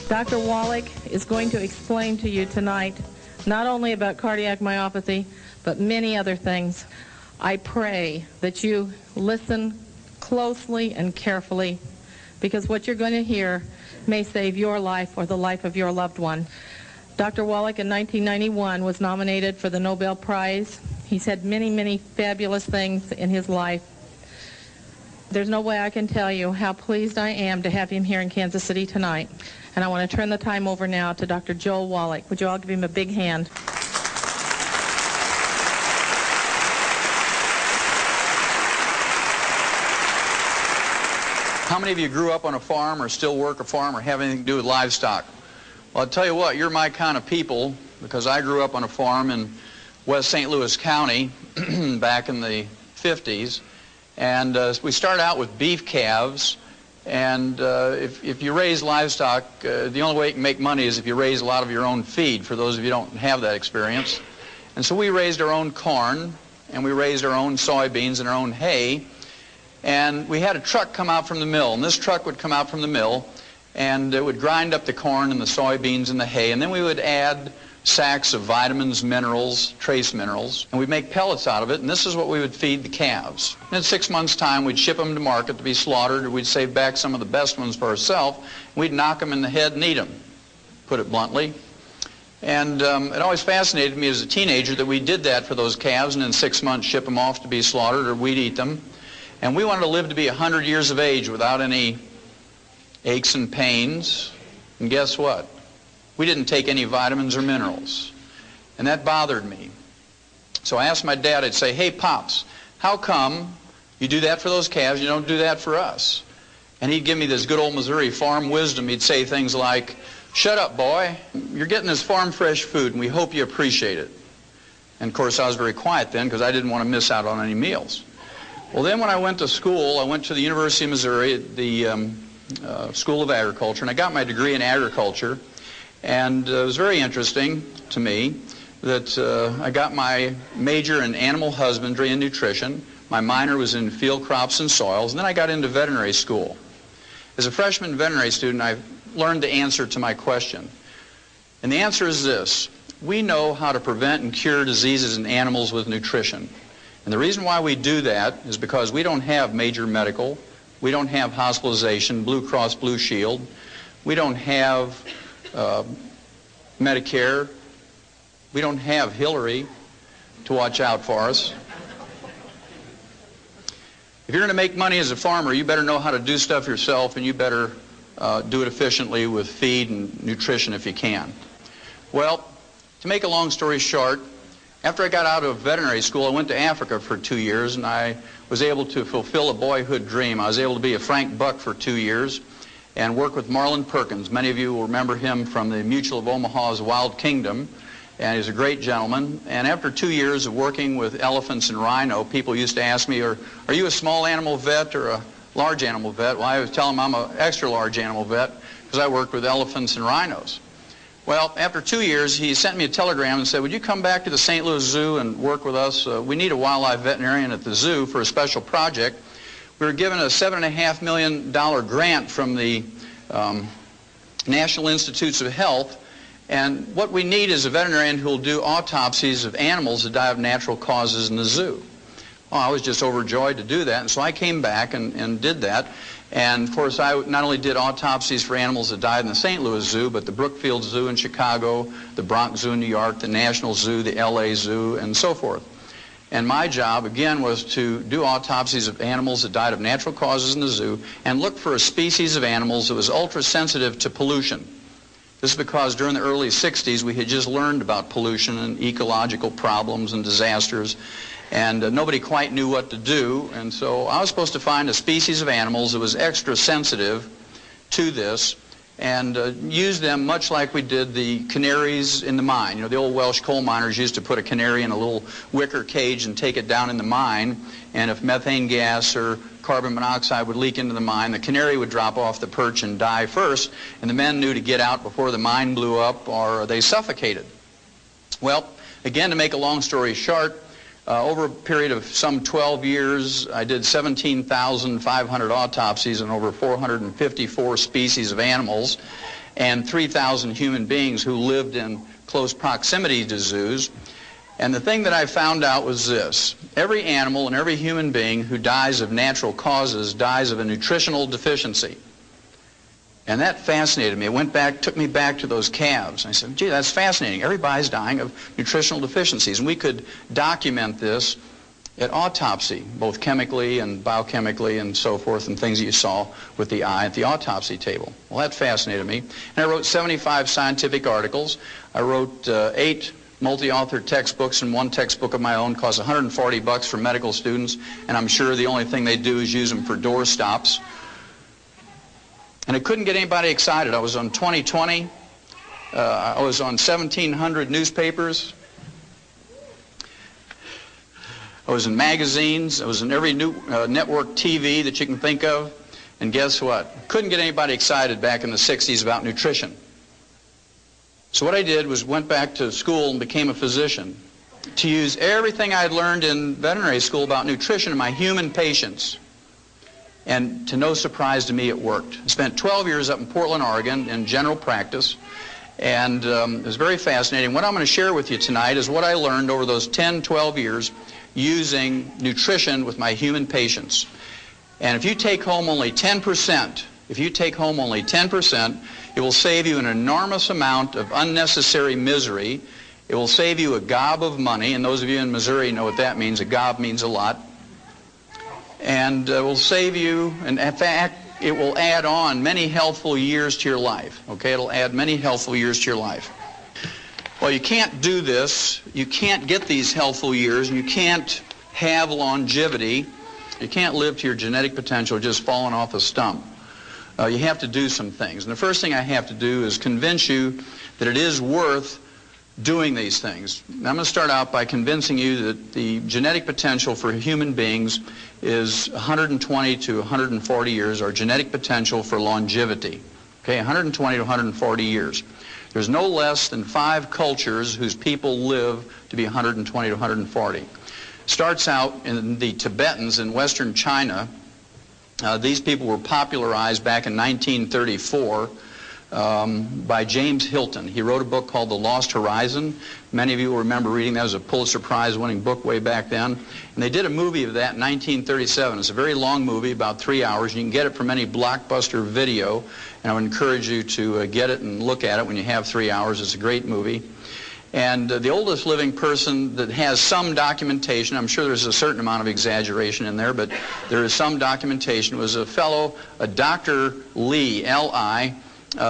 Dr. Wallach is going to explain to you tonight not only about cardiac myopathy, but many other things. I pray that you listen closely and carefully, because what you're going to hear may save your life or the life of your loved one. Dr. Wallach in 1991 was nominated for the Nobel Prize. He's had many, many fabulous things in his life. There's no way I can tell you how pleased I am to have him here in Kansas City tonight. And I want to turn the time over now to Dr. Joel Wallach. Would you all give him a big hand? How many of you grew up on a farm or still work a farm or have anything to do with livestock? Well, I'll tell you what, you're my kind of people, because I grew up on a farm in West St. Louis County back in the 50s. And we started out with beef calves. And if you raise livestock, the only way you can make money is if you raise a lot of your own feed, for those of you who don't have that experience. And so we raised our own corn, and we raised our own soybeans and our own hay. And we had a truck come out from the mill, and this truck would come out from the mill, and it would grind up the corn and the soybeans and the hay, and then we would add sacks of vitamins, minerals, trace minerals, and we'd make pellets out of it, and this is what we would feed the calves. And in 6 months' time, we'd ship them to market to be slaughtered, or we'd save back some of the best ones for ourselves. We'd knock them in the head and eat them, put it bluntly. And it always fascinated me as a teenager that we did that for those calves, and in 6 months ship them off to be slaughtered, or we'd eat them. And we wanted to live to be 100 years of age without any aches and pains. And guess what? We didn't take any vitamins or minerals. And that bothered me. So I asked my dad, I'd say, hey, Pops, how come you do that for those calves, you don't do that for us? And he'd give me this good old Missouri farm wisdom. He'd say things like, shut up, boy. You're getting this farm fresh food, and we hope you appreciate it. And, of course, I was very quiet then because I didn't want to miss out on any meals. Well, then when I went to school, I went to the University of Missouri, the School of Agriculture, and I got my degree in agriculture. And it was very interesting to me that I got my major in animal husbandry and nutrition. My minor was in field crops and soils, and then I got into veterinary school. As a freshman veterinary student, I learned the answer to my question. And the answer is this: we know how to prevent and cure diseases in animals with nutrition. And the reason why we do that is because we don't have major medical, we don't have hospitalization, Blue Cross Blue Shield, we don't have Medicare, we don't have Hillary to watch out for us. If you're going to make money as a farmer, you better know how to do stuff yourself, and you better do it efficiently with feed and nutrition if you can. Well, to make a long story short, after I got out of veterinary school, I went to Africa for 2 years, and I was able to fulfill a boyhood dream. I was able to be a Frank Buck for 2 years and work with Marlin Perkins. Many of you will remember him from the Mutual of Omaha's Wild Kingdom, and he's a great gentleman. And after 2 years of working with elephants and rhino, people used to ask me, are you a small animal vet or a large animal vet? Well, I would tell them I'm an extra large animal vet because I worked with elephants and rhinos. Well, after 2 years, he sent me a telegram and said, would you come back to the St. Louis Zoo and work with us? We need a wildlife veterinarian at the zoo for a special project. We were given a $7.5 million grant from the National Institutes of Health, and what we need is a veterinarian who will do autopsies of animals that die of natural causes in the zoo. Well, I was just overjoyed to do that, and so I came back and did that. And, of course, I not only did autopsies for animals that died in the St. Louis Zoo, but the Brookfield Zoo in Chicago, the Bronx Zoo in New York, the National Zoo, the LA Zoo, and so forth. And my job, again, was to do autopsies of animals that died of natural causes in the zoo and look for a species of animals that was ultra-sensitive to pollution. This is because during the early 60s, we had just learned about pollution and ecological problems and disasters, and nobody quite knew what to do. And so I was supposed to find a species of animals that was extra sensitive to this and use them much like we did the canaries in the mine. You know, the old Welsh coal miners used to put a canary in a little wicker cage and take it down in the mine, and if methane gas or carbon monoxide would leak into the mine, the canary would drop off the perch and die first, and the men knew to get out before the mine blew up or they suffocated. Well, again, to make a long story short, over a period of some 12 years, I did 17,500 autopsies on over 454 species of animals. and 3,000 human beings who lived in close proximity to zoos. And the thing that I found out was this: every animal and every human being who dies of natural causes dies of a nutritional deficiency. And that fascinated me. It took me back to those calves. I said, gee, that's fascinating. Everybody's dying of nutritional deficiencies. And we could document this at autopsy, both chemically and biochemically and so forth, and things that you saw with the eye at the autopsy table. Well, that fascinated me. And I wrote 75 scientific articles. I wrote 8 multi-author textbooks and 1 textbook of my own. Cost $140 for medical students, and I'm sure the only thing they do is use them for door stops. And it couldn't get anybody excited. I was on 2020. I was on 1,700 newspapers. I was in magazines. I was in every new network TV that you can think of. And guess what? Couldn't get anybody excited back in the 60s about nutrition. So what I did was went back to school and became a physician to use everything I had learned in veterinary school about nutrition in my human patients. And to no surprise to me, it worked. I spent 12 years up in Portland, Oregon in general practice, and it was very fascinating. What I'm going to share with you tonight is what I learned over those 10, 12 years using nutrition with my human patients. And if you take home only 10%, it will save you an enormous amount of unnecessary misery. It will save you a gob of money, and those of you in Missouri know what that means. A gob means a lot. And will save you, and in fact, it will add on many healthful years to your life. Okay, it'll add many healthful years to your life. Well, you can't do this. You can't get these healthful years, and you can't have longevity. You can't live to your genetic potential just falling off a stump. You have to do some things. And the first thing I have to do is convince you that it is worth doing these things. Now, I'm going to start out by convincing you that the genetic potential for human beings is 120 to 140 years, our genetic potential for longevity. Okay, 120 to 140 years. There's no less than 5 cultures whose people live to be 120 to 140. Starts out in the Tibetans in western China. These people were popularized back in 1934 by James Hilton. He wrote a book called The Lost Horizon. Many of you will remember reading that. It was a Pulitzer Prize winning book way back then. And they did a movie of that in 1937. It's a very long movie, about 3 hours. You can get it from any Blockbuster video, and I would encourage you to get it and look at it when you have 3 hours. It's a great movie. And the oldest living person that has some documentation, I'm sure there's a certain amount of exaggeration in there, but there is some documentation, was a fellow, a Dr. Li, L-I,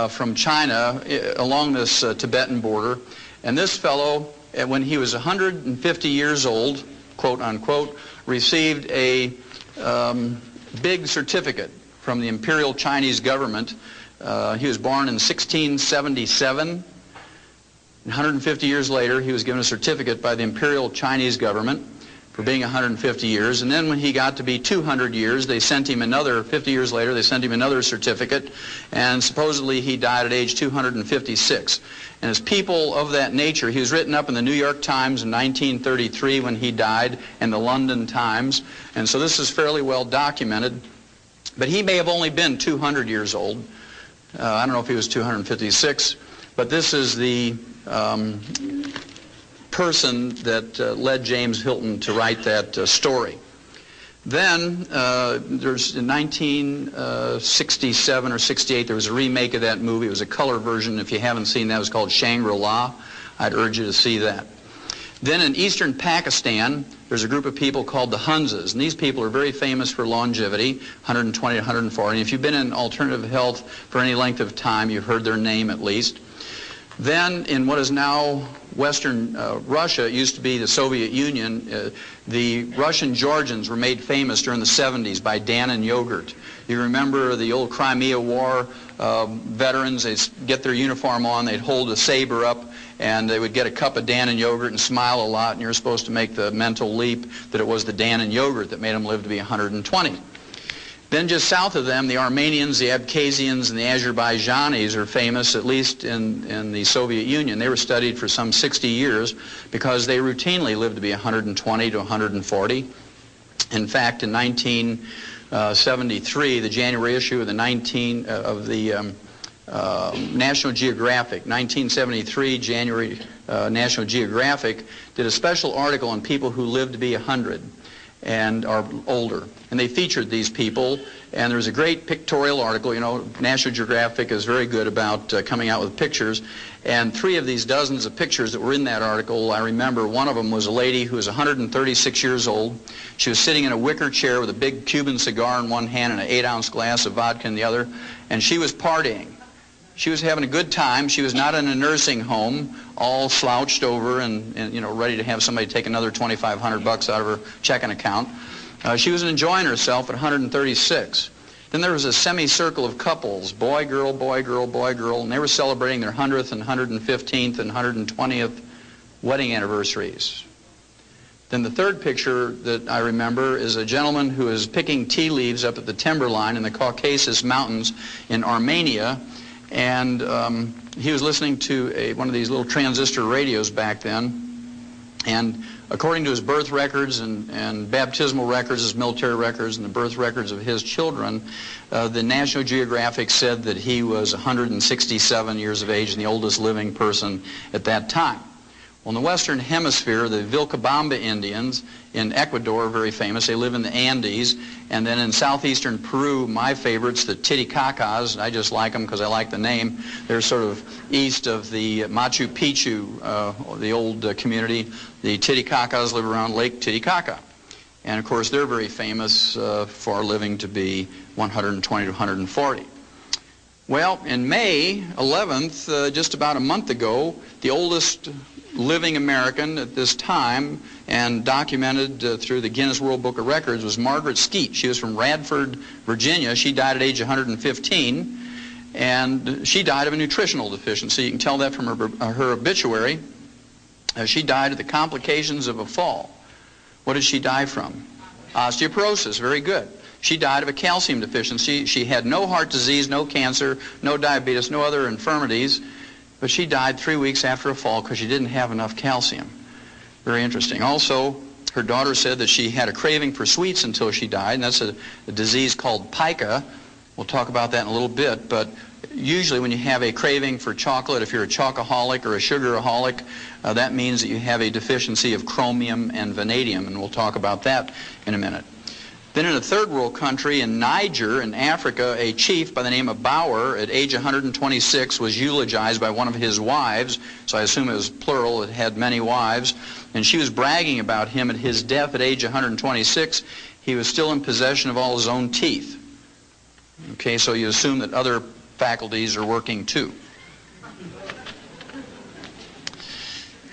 from China along this Tibetan border. And this fellow, when he was 150 years old, quote unquote, received a big certificate from the Imperial Chinese government. He was born in 1677. 150 years later, he was given a certificate by the Imperial Chinese government for being 150 years. And then when he got to be 200 years, they sent him another, 50 years later, they sent him another certificate. And supposedly he died at age 256. And as people of that nature, he was written up in the New York Times in 1933 when he died, and the London Times. And so this is fairly well documented. But he may have only been 200 years old. I don't know if he was 256. But this is the person that led James Hilton to write that story. Then there's in 1967 or 68, there was a remake of that movie. It was a color version. If you haven't seen that, it was called Shangri-La. I'd urge you to see that. Then in eastern Pakistan, there's a group of people called the Hunzas, and these people are very famous for longevity, 120 to 140. And if you've been in alternative health for any length of time, you've heard their name at least. Then in what is now Western Russia, it used to be the Soviet Union, the Russian Georgians were made famous during the 70s by Dannon yogurt. You remember the old Crimea War veterans, they'd get their uniform on, they'd hold a saber up, and they would get a cup of Dannon yogurt and smile a lot, and you're supposed to make the mental leap that it was the Dannon yogurt that made them live to be 120. Then just south of them, the Armenians, the Abkhazians, and the Azerbaijanis are famous, at least in the Soviet Union. They were studied for some 60 years because they routinely lived to be 120 to 140. In fact, in 1973, the January issue of the National Geographic, 1973, January, National Geographic did a special article on people who live to be 100 and are older. And they featured these people, and there was a great pictorial article. You know, National Geographic is very good about coming out with pictures. And 3 of these dozens of pictures that were in that article, I remember one of them was a lady who was 136 years old. She was sitting in a wicker chair with a big Cuban cigar in one hand and an 8-ounce glass of vodka in the other, and she was partying. She was having a good time. She was not in a nursing home, all slouched over and you know, ready to have somebody take another $2,500 out of her checking account. She was enjoying herself at 136. Then there was a semicircle of couples, boy, girl, boy, girl, boy, girl, and they were celebrating their 100th and 115th and 120th wedding anniversaries. Then the third picture that I remember is a gentleman who is picking tea leaves up at the timberline in the Caucasus Mountains in Armenia. And he was listening to one of these little transistor radios back then. And according to his birth records and baptismal records, his military records, and the birth records of his children, the National Geographic said that he was 167 years of age and the oldest living person at that time. Well, in the Western Hemisphere, the Vilcabamba Indians in Ecuador are very famous. They live in the Andes. And then in southeastern Peru, my favorites, the Titicacas, I just like them because I like the name. They're sort of east of the Machu Picchu, the old community. The Titicacas live around Lake Titicaca. And of course, they're very famous for living to be 120 to 140. Well, in May 11th, just about a month ago, the oldest living American at this time and documented through the Guinness World Book of Records was Margaret Skeet. She was from Radford, Virginia. She died at age 115, and she died of a nutritional deficiency. You can tell that from her obituary. She died of the complications of a fall. What did she die from? Osteoporosis. Very good. She died of a calcium deficiency. She had no heart disease, no cancer, no diabetes, no other infirmities. But she died 3 weeks after a fall because she didn't have enough calcium. Very interesting. Also, her daughter said that she had a craving for sweets until she died, and that's a disease called pica. We'll talk about that in a little bit, but usually when you have a craving for chocolate, if you're a chocoholic or a sugaraholic, that means that you have a deficiency of chromium and vanadium, and we'll talk about that in a minute. Then in a third world country, in Niger, in Africa, a chief by the name of Bauer, at age 126, was eulogized by one of his wives. So I assume it was plural, it had many wives. And she was bragging about him at his death at age 126. He was still in possession of all his own teeth. Okay, so you assume that other faculties are working too.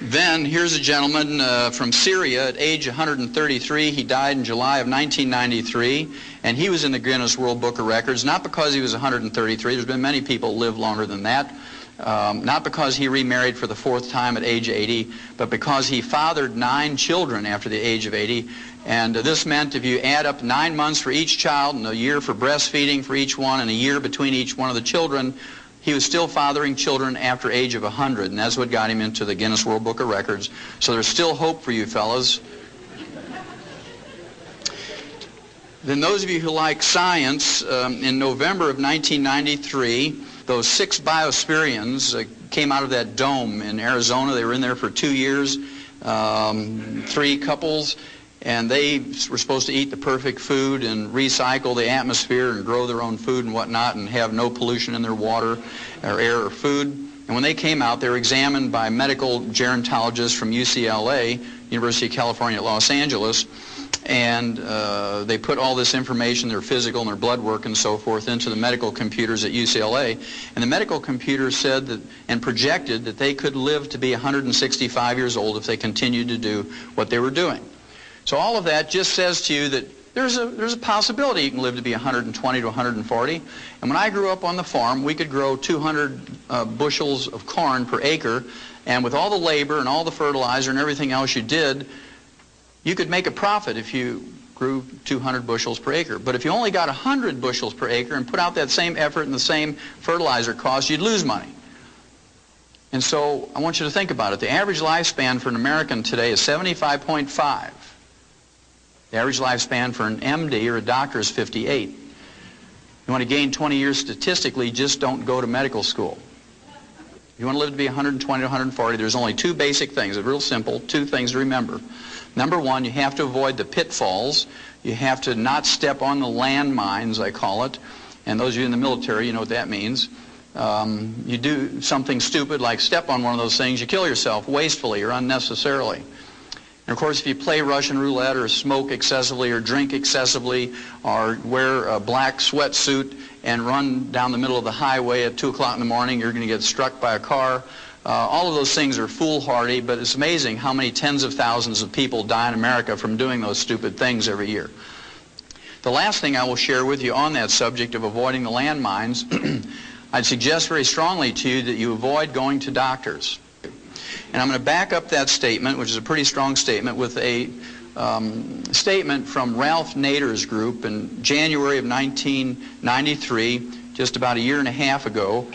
Then here's a gentleman from Syria at age 133. He died in July of 1993, and he was in the Guinness World Book of Records, not because he was 133. There's been many people who live longer than that. Not because he remarried for the 4th time at age 80, but because he fathered 9 children after the age of 80. And this meant if you add up 9 months for each child and a year for breastfeeding for each one and a year between each one of the children, he was still fathering children after age of 100, and that's what got him into the Guinness World Book of Records. So there's still hope for you fellas. Then those of you who like science, in November of 1993, those 6 Biospirians came out of that dome in Arizona. They were in there for 2 years, 3 couples. And they were supposed to eat the perfect food and recycle the atmosphere and grow their own food and whatnot and have no pollution in their water or air or food. And when they came out, they were examined by medical gerontologists from UCLA, University of California at Los Angeles, and they put all this information, their physical and their blood work and so forth, into the medical computers at UCLA. And the medical computers said that, and projected that they could live to be 165 years old if they continued to do what they were doing. So all of that just says to you that there's a possibility you can live to be 120 to 140. And when I grew up on the farm, we could grow 200 bushels of corn per acre. And with all the labor and all the fertilizer and everything else you did, you could make a profit if you grew 200 bushels per acre. But if you only got 100 bushels per acre and put out that same effort and the same fertilizer cost, you'd lose money. And so I want you to think about it. The average lifespan for an American today is 75.5. The average lifespan for an MD or a doctor is 58. You want to gain 20 years statistically, just don't go to medical school. If you want to live to be 120 to 140, there's only two basic things. It's real simple, two things to remember. Number one, you have to avoid the pitfalls. You have to not step on the landmines, I call it. And those of you in the military, you know what that means. You do something stupid like step on one of those things, you kill yourself wastefully or unnecessarily. And of course, if you play Russian roulette or smoke excessively or drink excessively or wear a black sweatsuit and run down the middle of the highway at 2 o'clock in the morning, you're going to get struck by a car. All of those things are foolhardy, but it's amazing how many tens of thousands of people die in America from doing those stupid things every year. The last thing I will share with you on that subject of avoiding the landmines, I'd suggest very strongly to you that you avoid going to doctors. And I'm going to back up that statement, which is a pretty strong statement, with a statement from Ralph Nader's group in January of 1993, just about a year and a half ago,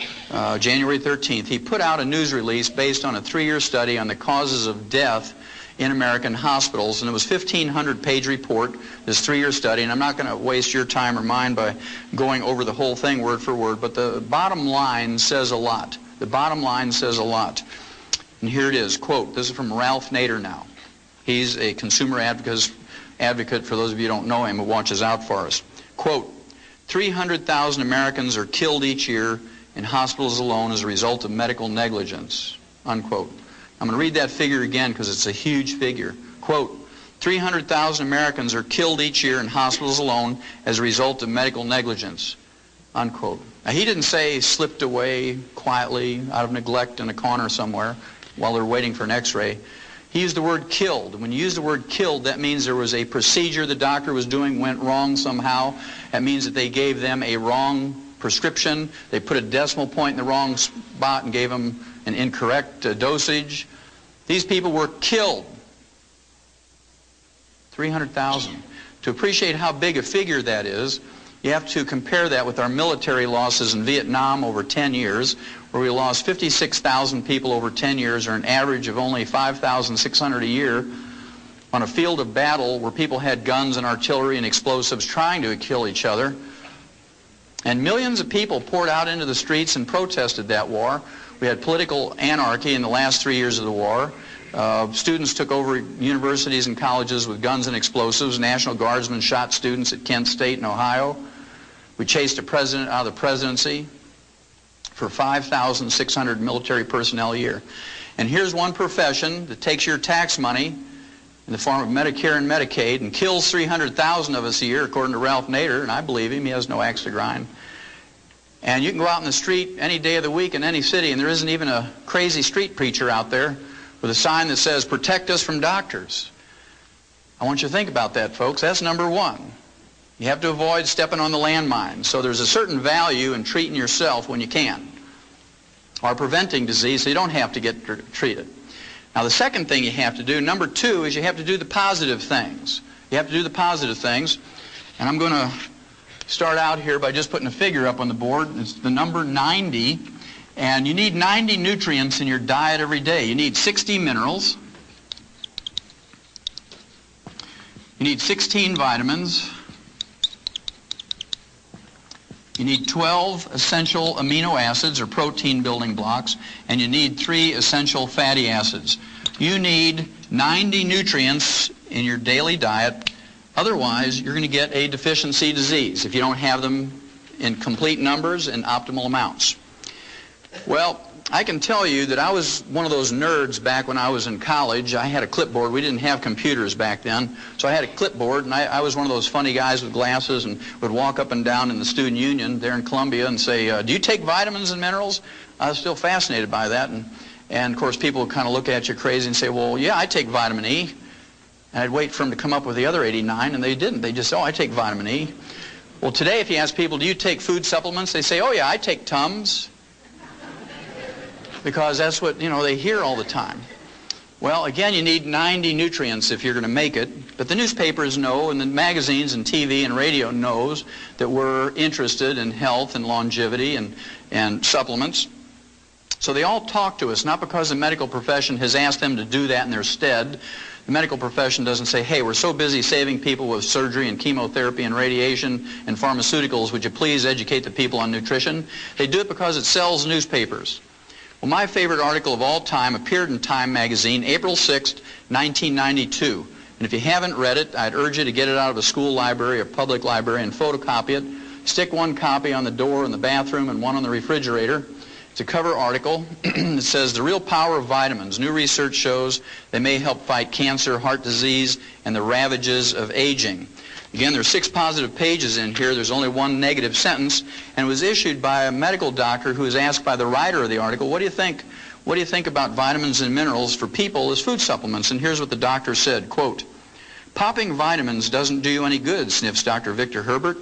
January 13th. He put out a news release based on a 3-year study on the causes of death in American hospitals, and it was a 1,500-page report, this 3-year study, and I'm not going to waste your time or mine by going over the whole thing word for word, but the bottom line says a lot. The bottom line says a lot. And here it is, quote, this is from Ralph Nader now. He's a consumer advocate, for those of you who don't know him, who watches out for us. Quote, 300,000 Americans are killed each year in hospitals alone as a result of medical negligence, unquote. I'm going to read that figure again because it's a huge figure. Quote, 300,000 Americans are killed each year in hospitals alone as a result of medical negligence, unquote. Now, he didn't say slipped away quietly out of neglect in a corner somewhere while they're waiting for an x-ray. He used the word killed. When you use the word killed, that means there was a procedure the doctor was doing went wrong somehow. That means that they gave them a wrong prescription. They put a decimal point in the wrong spot and gave them an incorrect dosage. These people were killed. 300,000. To appreciate how big a figure that is, you have to compare that with our military losses in Vietnam over 10 years, where we lost 56,000 people over 10 years, or an average of only 5,600 a year, on a field of battle where people had guns and artillery and explosives trying to kill each other. And millions of people poured out into the streets and protested that war. We had political anarchy in the last 3 years of the war. Students took over universities and colleges with guns and explosives. National Guardsmen shot students at Kent State in Ohio. We chased a president out of the presidency for 5,600 military personnel a year. And here's one profession that takes your tax money in the form of Medicare and Medicaid and kills 300,000 of us a year, according to Ralph Nader, and I believe him. He has no axe to grind. And you can go out in the street any day of the week in any city, and there isn't even a crazy street preacher out there with a sign that says, "Protect us from doctors." I want you to think about that, folks. That's number one. You have to avoid stepping on the landmine. So there's a certain value in treating yourself when you can, or preventing disease so you don't have to get treated. Now, the second thing you have to do, number two, is you have to do the positive things. You have to do the positive things. And I'm going to start out here by just putting a figure up on the board. It's the number 90. And you need 90 nutrients in your diet every day. You need 60 minerals. You need 16 vitamins. You need 12 essential amino acids or protein building blocks, and you need 3 essential fatty acids. You need 90 nutrients in your daily diet. Otherwise, you're going to get a deficiency disease if you don't have them in complete numbers and optimal amounts. Well, I can tell you that I was one of those nerds back when I was in college. I had a clipboard. We didn't have computers back then. So I had a clipboard, and I was one of those funny guys with glasses and would walk up and down in the student union there in Columbia and say, "Do you take vitamins and minerals?" I was still fascinated by that. And of course, people would kind of look at you crazy and say, "Well, yeah, I take vitamin E." And I'd wait for them to come up with the other 89, and they didn't. They just said, "Oh, I take vitamin E." Well, today, if you ask people, "Do you take food supplements?" they say, "Oh, yeah, I take Tums." Because that's what, they hear all the time. Well, again, you need 90 nutrients if you're going to make it. But the newspapers know, and the magazines and TV and radio knows that we're interested in health and longevity and supplements. So they all talk to us, not because the medical profession has asked them to do that in their stead. The medical profession doesn't say, hey, we're so busy saving people with surgery and chemotherapy and radiation and pharmaceuticals, would you please educate the people on nutrition? They do it because it sells newspapers. Well, my favorite article of all time appeared in Time magazine, April 6, 1992. And if you haven't read it, I'd urge you to get it out of a school library or public library and photocopy it. Stick one copy on the door in the bathroom and one on the refrigerator. It's a cover article. It says, the real power of vitamins. New research shows they may help fight cancer, heart disease, and the ravages of aging. Again, there are 6 positive pages in here. There's only 1 negative sentence, and it was issued by a medical doctor who was asked by the writer of the article, what do you think about vitamins and minerals for people as food supplements? And here's what the doctor said, quote, popping vitamins doesn't do you any good, sniffs Dr. Victor Herbert,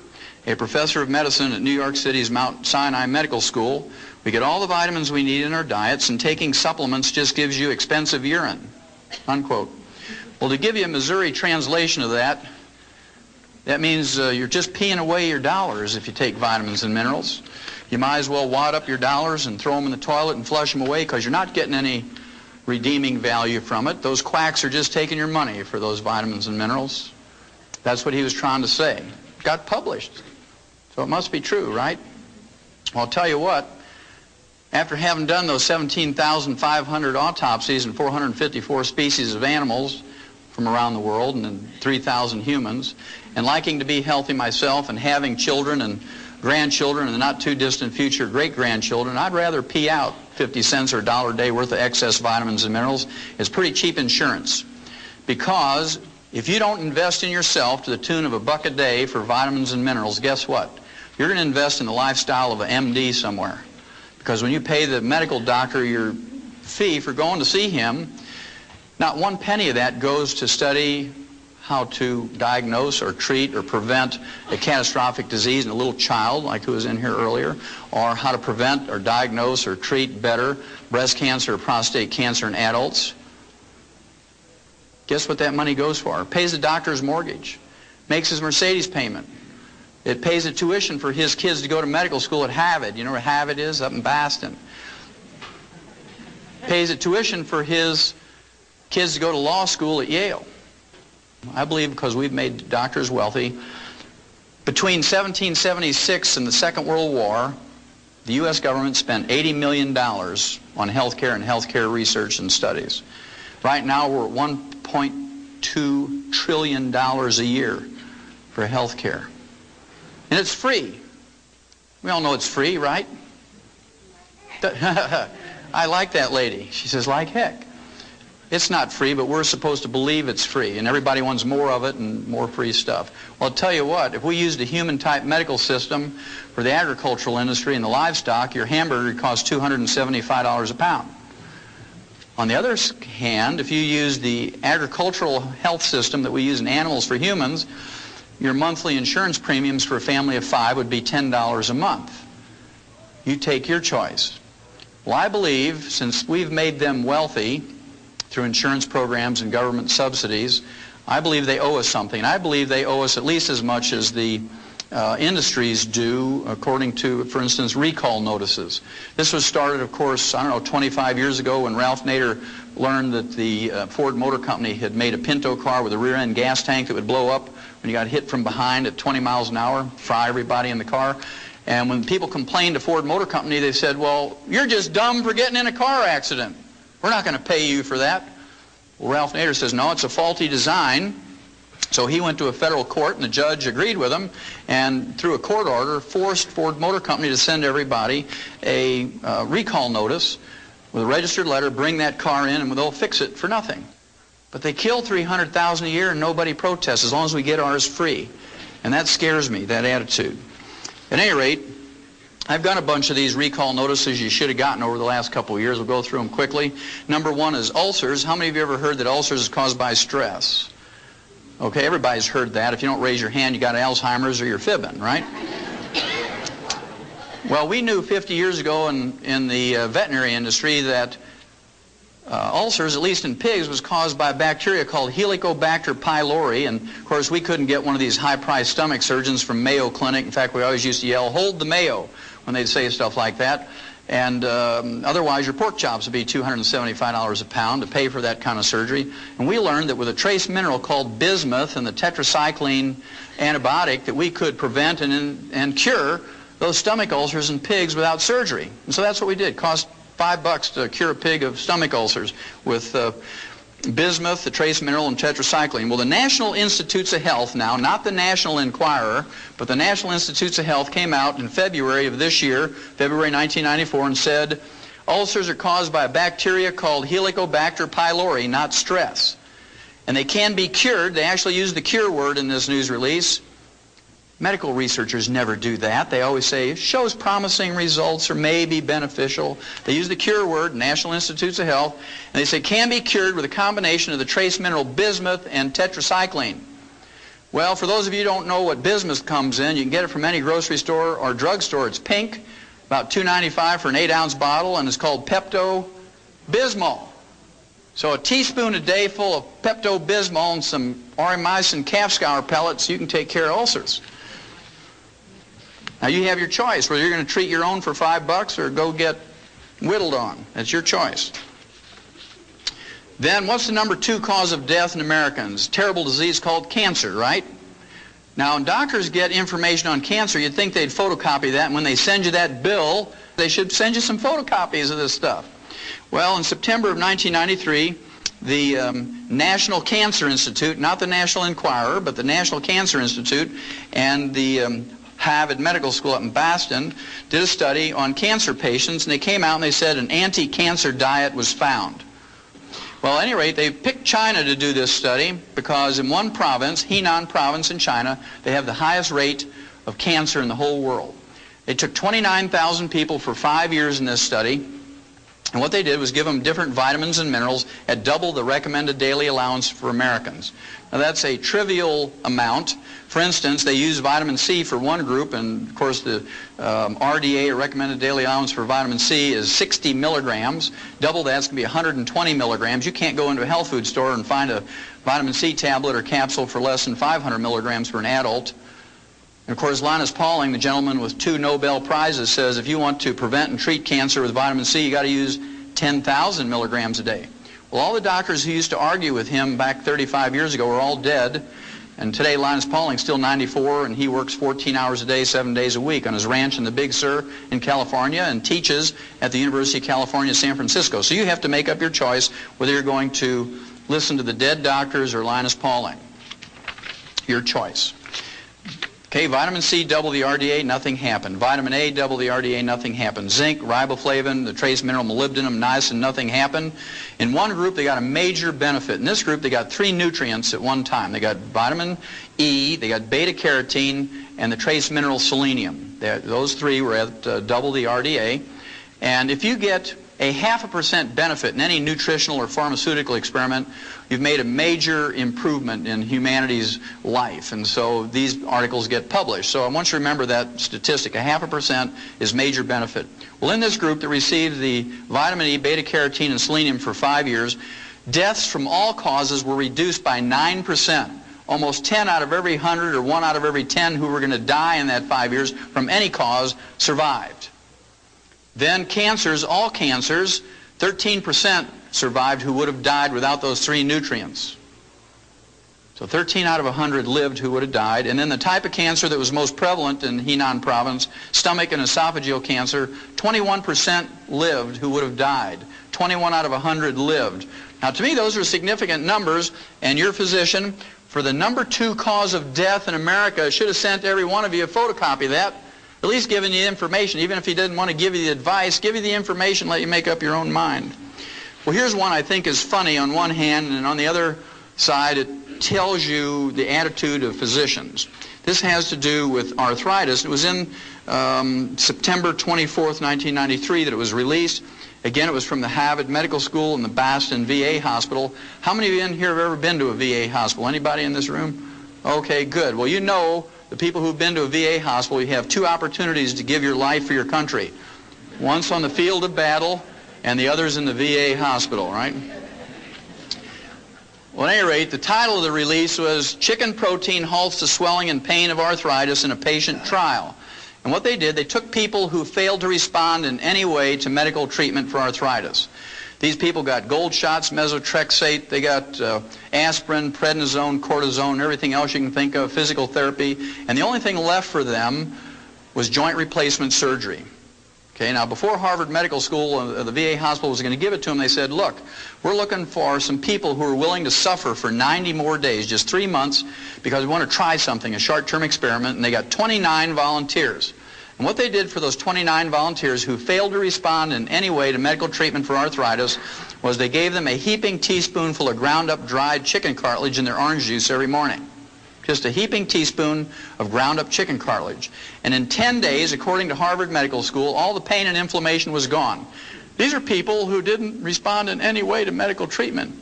a professor of medicine at New York City's Mount Sinai Medical School. We get all the vitamins we need in our diets, and taking supplements just gives you expensive urine, unquote. Well, to give you a Missouri translation of that, that means you're just peeing away your dollars if you take vitamins and minerals. You might as well wad up your dollars and throw them in the toilet and flush them away, because you're not getting any redeeming value from it. Those quacks are just taking your money for those vitamins and minerals. That's what he was trying to say. It got published, so it must be true, right? Well, I'll tell you what, after having done those 17,500 autopsies in 454 species of animals from around the world and in 3,000 humans, and liking to be healthy myself and having children and grandchildren in the not too distant future great-grandchildren, I'd rather pee out 50 cents or $1 a day worth of excess vitamins and minerals. It's pretty cheap insurance, because if you don't invest in yourself to the tune of $1 a day for vitamins and minerals, guess what? You're going to invest in the lifestyle of an MD somewhere. Because when you pay the medical doctor your fee for going to see him, not 1 penny of that goes to study how to diagnose or treat or prevent a catastrophic disease in a little child, like who was in here earlier, or how to prevent or diagnose or treat better breast cancer or prostate cancer in adults. Guess what that money goes for? It pays the doctor's mortgage, makes his Mercedes payment. It pays the tuition for his kids to go to medical school at Harvard. You know where Harvard is? Up in Boston. Pays the tuition for his kids to go to law school at Yale. I believe because we've made doctors wealthy. Between 1776 and the Second World War, the U.S. government spent $80 million on health care and health care research and studies. Right now we're at $1.2 trillion a year for health care. And it's free. We all know it's free, right? I like that lady. She says, like heck. It's not free, but we're supposed to believe it's free, and everybody wants more of it and more free stuff. Well, I'll tell you what, if we used a human-type medical system for the agricultural industry and the livestock, your hamburger would cost $275 a pound. On the other hand, if you use the agricultural health system that we use in animals for humans, your monthly insurance premiums for a family of 5 would be $10 a month. You take your choice. Well, I believe, since we've made them wealthy through insurance programs and government subsidies, I believe they owe us something. I believe they owe us at least as much as the industries do, according to, for instance, recall notices. This was started, of course, I don't know, 25 years ago when Ralph Nader learned that the Ford Motor Company had made a Pinto car with a rear-end gas tank that would blow up when you got hit from behind at 20 miles an hour, fry everybody in the car. And when people complained to Ford Motor Company, they said, well, you're just dumb for getting in a car accident. We're not going to pay you for that. Well, Ralph Nader says, no, it's a faulty design. So he went to a federal court, and the judge agreed with him, and through a court order forced Ford Motor Company to send everybody a recall notice with a registered letter, bring that car in, and they'll fix it for nothing. But they kill 300,000 a year, and nobody protests as long as we get ours free. And that scares me, that attitude. At any rate, I've got a bunch of these recall notices you should have gotten over the last couple of years. We'll go through them quickly. Number 1 is ulcers. How many of you ever heard that ulcers is caused by stress? Okay, everybody's heard that. If you don't raise your hand, you got Alzheimer's or you're fibbing, right? Well, we knew 50 years ago in the veterinary industry that ulcers, at least in pigs, was caused by a bacteria called Helicobacter pylori. And, of course, we couldn't get one of these high-priced stomach surgeons from Mayo Clinic. In fact, we always used to yell, hold the Mayo, when they'd say stuff like that. And otherwise, your pork chops would be $275 a pound to pay for that kind of surgery. And we learned that with a trace mineral called bismuth and the tetracycline antibiotic that we could prevent and cure those stomach ulcers in pigs without surgery. And so that's what we did. It cost $5 to cure a pig of stomach ulcers with bismuth, the trace mineral, and tetracycline. Well, the National Institutes of Health now, not the National Enquirer, but the National Institutes of Health came out in February of this year, February 1994, and said ulcers are caused by a bacteria called Helicobacter pylori, not stress. And they can be cured. They actually use the cure word in this news release. Medical researchers never do that. They always say, shows promising results or may be beneficial. They use the cure word, National Institutes of Health, and they say can be cured with a combination of the trace mineral bismuth and tetracycline. Well, for those of you who don't know what bismuth comes in, you can get it from any grocery store or drugstore. It's pink, about $2.95 for an 8-ounce bottle, and it's called Pepto-Bismol. So a teaspoon a day full of Pepto-Bismol and some aurimycin calf scour pellets, you can take care of ulcers. Now you have your choice whether you're going to treat your own for $5 or go get whittled on. That's your choice. Then what's the number 2 cause of death in Americans? Terrible disease called cancer, right? Now when doctors get information on cancer, you'd think they'd photocopy that, and when they send you that bill, they should send you some photocopies of this stuff. Well, in September of 1993, the National Cancer Institute, not the National Enquirer, but the National Cancer Institute, and the Harvard Medical School up in Boston did a study on cancer patients, and they came out and they said an anti-cancer diet was found. Well, at any rate, they picked China to do this study because in one province, Henan province in China, they have the highest rate of cancer in the whole world. They took 29,000 people for 5 years in this study, and what they did was give them different vitamins and minerals at double the recommended daily allowance for Americans. Now that's a trivial amount. For instance, they used vitamin C for one group, and of course the RDA, or recommended daily allowance for vitamin C, is 60 milligrams. Double that's going to be 120 milligrams. You can't go into a health food store and find a vitamin C tablet or capsule for less than 500 milligrams for an adult. And of course, Linus Pauling, the gentleman with 2 Nobel Prizes, says if you want to prevent and treat cancer with vitamin C, you got to use 10,000 milligrams a day. Well, all the doctors who used to argue with him back 35 years ago are all dead. And today, Linus Pauling's still 94, and he works 14 hours a day, 7 days a week on his ranch in the Big Sur in California and teaches at the University of California, San Francisco. So you have to make up your choice whether you're going to listen to the dead doctors or Linus Pauling. Your choice. Okay, vitamin C, double the RDA, nothing happened. Vitamin A, double the RDA, nothing happened. Zinc, riboflavin, the trace mineral molybdenum, niacin, nothing happened. In one group, they got a major benefit. In this group, they got 3 nutrients at one time. They got vitamin E, they got beta-carotene, and the trace mineral selenium. Those 3 were at double the RDA. And if you get a 0.5% benefit in any nutritional or pharmaceutical experiment, you've made a major improvement in humanity's life. And so these articles get published. So I want you to remember that statistic. 0.5% is major benefit. Well, in this group that received the vitamin E, beta-carotene, and selenium for 5 years, deaths from all causes were reduced by 9%. Almost 10 out of every 100 or 1 out of every 10 who were going to die in that 5 years from any cause survived. Then cancers, all cancers, 13% survived who would have died without those 3 nutrients. So 13 out of 100 lived who would have died. And then the type of cancer that was most prevalent in Henan province, stomach and esophageal cancer, 21% lived who would have died. 21 out of 100 lived. Now to me those are significant numbers, and your physician, for the number 2 cause of death in America, should have sent every one of you a photocopy of that. At least giving you information. Even if he didn't want to give you the advice, give you the information, let you make up your own mind. Well, here's one I think is funny on one hand, and on the other side it tells you the attitude of physicians. This has to do with arthritis. It was in September 24th, 1993 that it was released. Again, it was from the Harvard Medical School and the Boston VA Hospital. How many of you in here have ever been to a VA hospital? Anybody in this room? Okay, good. Well, you know, the people who've been to a VA hospital, you have 2 opportunities to give your life for your country. Once on the field of battle, and the others in the VA hospital, right? Well, at any rate, the title of the release was Chicken Protein Halts the Swelling and Pain of Arthritis in a Patient Trial. And what they did, they took people who failed to respond in any way to medical treatment for arthritis. These people got gold shots, methotrexate, they got aspirin, prednisone, cortisone, everything else you can think of, physical therapy, and the only thing left for them was joint replacement surgery. Okay, now before Harvard Medical School, the VA hospital was going to give it to them, they said, look, we're looking for some people who are willing to suffer for 90 more days, just 3 months, because we want to try something, a short-term experiment, and they got 29 volunteers. And what they did for those 29 volunteers who failed to respond in any way to medical treatment for arthritis was they gave them a heaping teaspoonful of ground-up dried chicken cartilage in their orange juice every morning. Just a heaping teaspoon of ground-up chicken cartilage. And in 10 days, according to Harvard Medical School, all the pain and inflammation was gone. These are people who didn't respond in any way to medical treatment.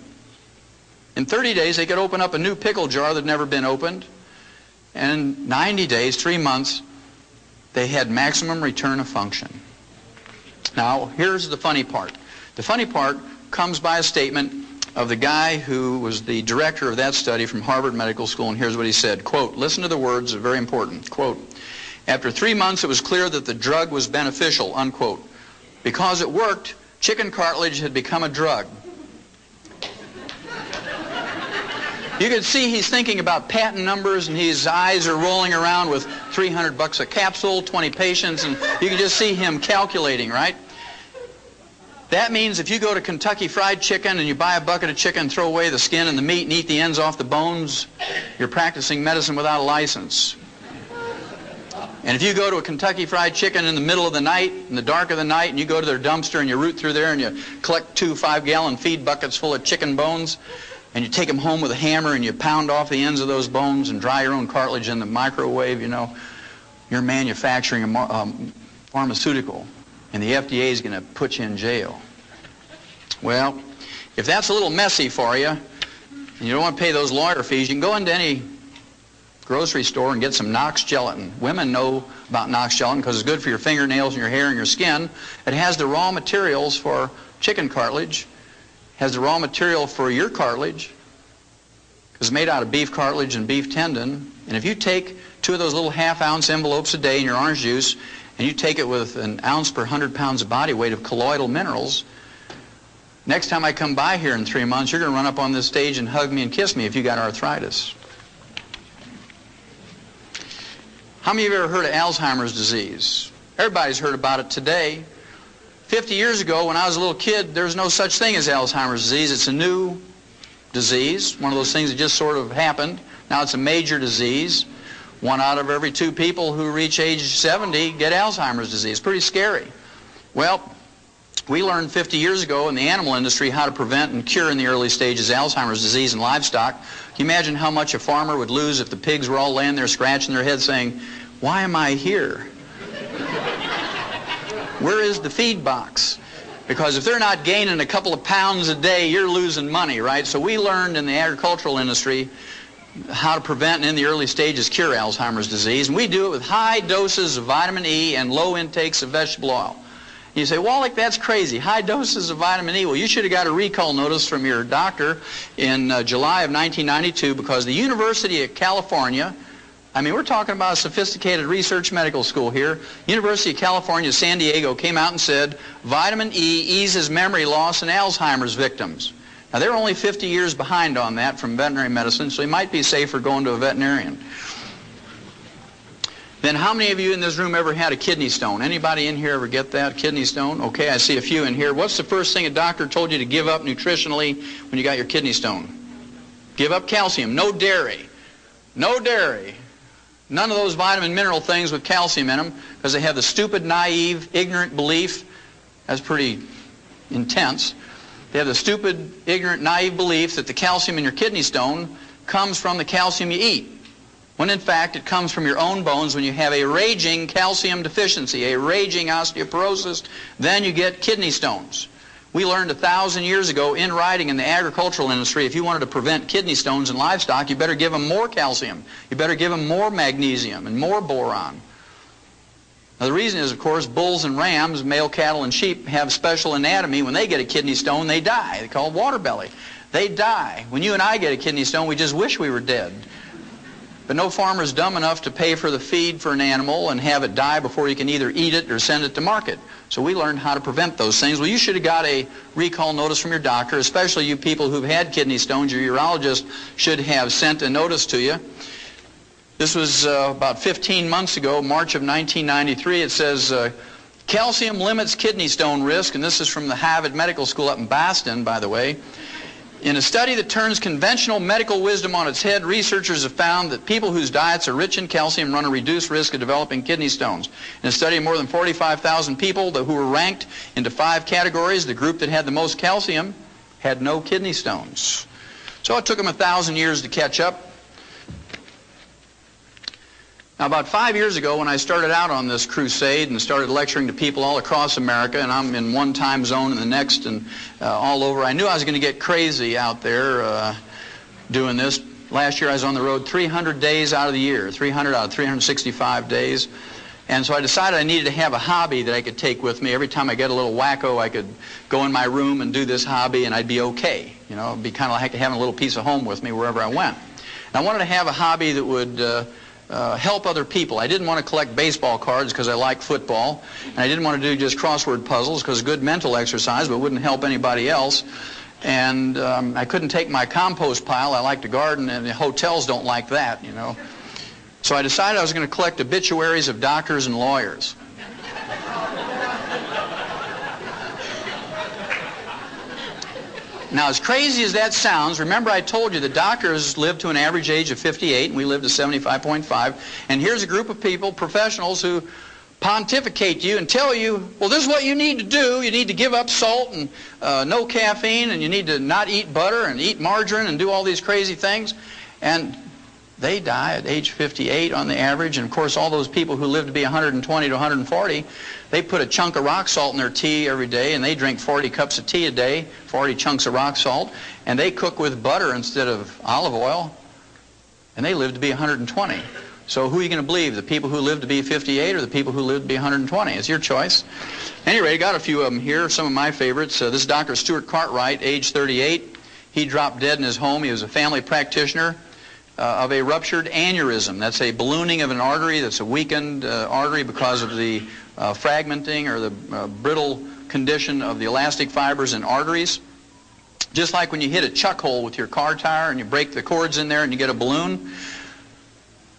In 30 days, they could open up a new pickle jar that had never been opened. And in 90 days, 3 months, they had maximum return of function. Now, here's the funny part. The funny part comes by a statement of the guy who was the director of that study from Harvard Medical School, and here's what he said, quote, listen to the words, they're very important, quote, after 3 months it was clear that the drug was beneficial, unquote. Because it worked, chicken cartilage had become a drug. You can see he's thinking about patent numbers, and his eyes are rolling around with $300 a capsule, 20 patients, and you can just see him calculating, right? That means if you go to Kentucky Fried Chicken and you buy a bucket of chicken, throw away the skin and the meat and eat the ends off the bones, you're practicing medicine without a license. And if you go to a Kentucky Fried Chicken in the middle of the night, in the dark of the night, and you go to their dumpster and you root through there and you collect 2 5-gallon feed buckets full of chicken bones, and you take them home with a hammer and you pound off the ends of those bones and dry your own cartilage in the microwave, you know, you're manufacturing a pharmaceutical, and the FDA is going to put you in jail. Well, if that's a little messy for you, and you don't want to pay those lawyer fees, you can go into any grocery store and get some Knox gelatin. Women know about Knox gelatin because it's good for your fingernails and your hair and your skin. It has the raw materials for chicken cartilage, has the raw material for your cartilage, because it's made out of beef cartilage and beef tendon. And if you take 2 of those little half-ounce envelopes a day in your orange juice, and you take it with an ounce per 100 pounds of body weight of colloidal minerals, next time I come by here in 3 months, you're going to run up on this stage and hug me and kiss me if you got arthritis. How many of you ever heard of Alzheimer's disease? Everybody's heard about it today. 50 years ago, when I was a little kid, there was no such thing as Alzheimer's disease. It's a new disease, one of those things that just sort of happened. Now it's a major disease. 1 out of every 2 people who reach age 70 get Alzheimer's disease. Pretty scary. Well, we learned 50 years ago in the animal industry how to prevent and cure in the early stages Alzheimer's disease in livestock. Can you imagine how much a farmer would lose if the pigs were all laying there scratching their heads saying, why am I here? Where is the feed box? Because if they're not gaining a couple of pounds a day, you're losing money, right? So we learned in the agricultural industry how to prevent and in the early stages cure Alzheimer's disease. And we do it with high doses of vitamin E and low intakes of vegetable oil. You say, Wallach, that's crazy. High doses of vitamin E. Well, you should have got a recall notice from your doctor in July of 1992 because the University of California, I mean, we're talking about a sophisticated research medical school here. University of California, San Diego came out and said, vitamin E eases memory loss in Alzheimer's victims. Now, they're only 50 years behind on that from veterinary medicine, so you might be safer going to a veterinarian. Then how many of you in this room ever had a kidney stone? Anybody in here ever get that, kidney stone? Okay, I see a few in here. What's the first thing a doctor told you to give up nutritionally when you got your kidney stone? Give up calcium. No dairy. No dairy. None of those vitamin mineral things with calcium in them because they have the stupid, naive, ignorant belief. That's pretty intense. They have the stupid, ignorant, naive belief that the calcium in your kidney stone comes from the calcium you eat, when in fact it comes from your own bones. When you have a raging calcium deficiency, a raging osteoporosis, then you get kidney stones. We learned 1,000 years ago in writing in the agricultural industry, if you wanted to prevent kidney stones in livestock, you better give them more calcium. You better give them more magnesium and more boron. Now the reason is, of course, bulls and rams, male cattle and sheep, have special anatomy. When they get a kidney stone, they die. They call it water belly. They die. When you and I get a kidney stone, we just wish we were dead. But no farmer is dumb enough to pay for the feed for an animal and have it die before you can either eat it or send it to market. So we learned how to prevent those things. Well, you should have got a recall notice from your doctor, especially you people who've had kidney stones. Your urologist should have sent a notice to you. This was about 15 months ago, March of 1993. It says, calcium limits kidney stone risk, and this is from the Harvard Medical School up in Boston, by the way. In a study that turns conventional medical wisdom on its head, researchers have found that people whose diets are rich in calcium run a reduced risk of developing kidney stones. In a study of more than 45,000 people who were ranked into 5 categories, the group that had the most calcium had no kidney stones. So it took them 1,000 years to catch up. Now, about 5 years ago, when I started out on this crusade and started lecturing to people all across America, and I'm in one time zone and the next and all over, I knew I was going to get crazy out there doing this. Last year I was on the road 300 days out of the year, 300 out of 365 days. And so I decided I needed to have a hobby that I could take with me. Every time I get a little wacko, I could go in my room and do this hobby and I'd be okay. You know, it'd be kind of like having a little piece of home with me wherever I went. And I wanted to have a hobby that would help other people. I didn't want to collect baseball cards because I like football, and I didn't want to do just crossword puzzles because good mental exercise, but wouldn't help anybody else. And I couldn't take my compost pile. I like to garden, and the hotels don't like that, you know. So I decided I was going to collect obituaries of doctors and lawyers. Now, as crazy as that sounds, remember I told you the doctors live to an average age of 58, and we live to 75.5. And here's a group of people, professionals, who pontificate to you and tell you, well, this is what you need to do. You need to give up salt and no caffeine, and you need to not eat butter and eat margarine and do all these crazy things. And they die at age 58 on the average. And, of course, all those people who live to be 120 to 140, they put a chunk of rock salt in their tea every day, and they drink 40 cups of tea a day, 40 chunks of rock salt, and they cook with butter instead of olive oil, and they live to be 120. So who are you going to believe, the people who live to be 58 or the people who live to be 120? It's your choice. Anyway, I got a few of them here, some of my favorites. This is Dr. Stuart Cartwright, age 38. He dropped dead in his home. He was a family practitioner of a ruptured aneurysm. That's a ballooning of an artery that's a weakened artery because of the fragmenting or the brittle condition of the elastic fibers in arteries. Just like when you hit a chuck hole with your car tire and you break the cords in there and you get a balloon.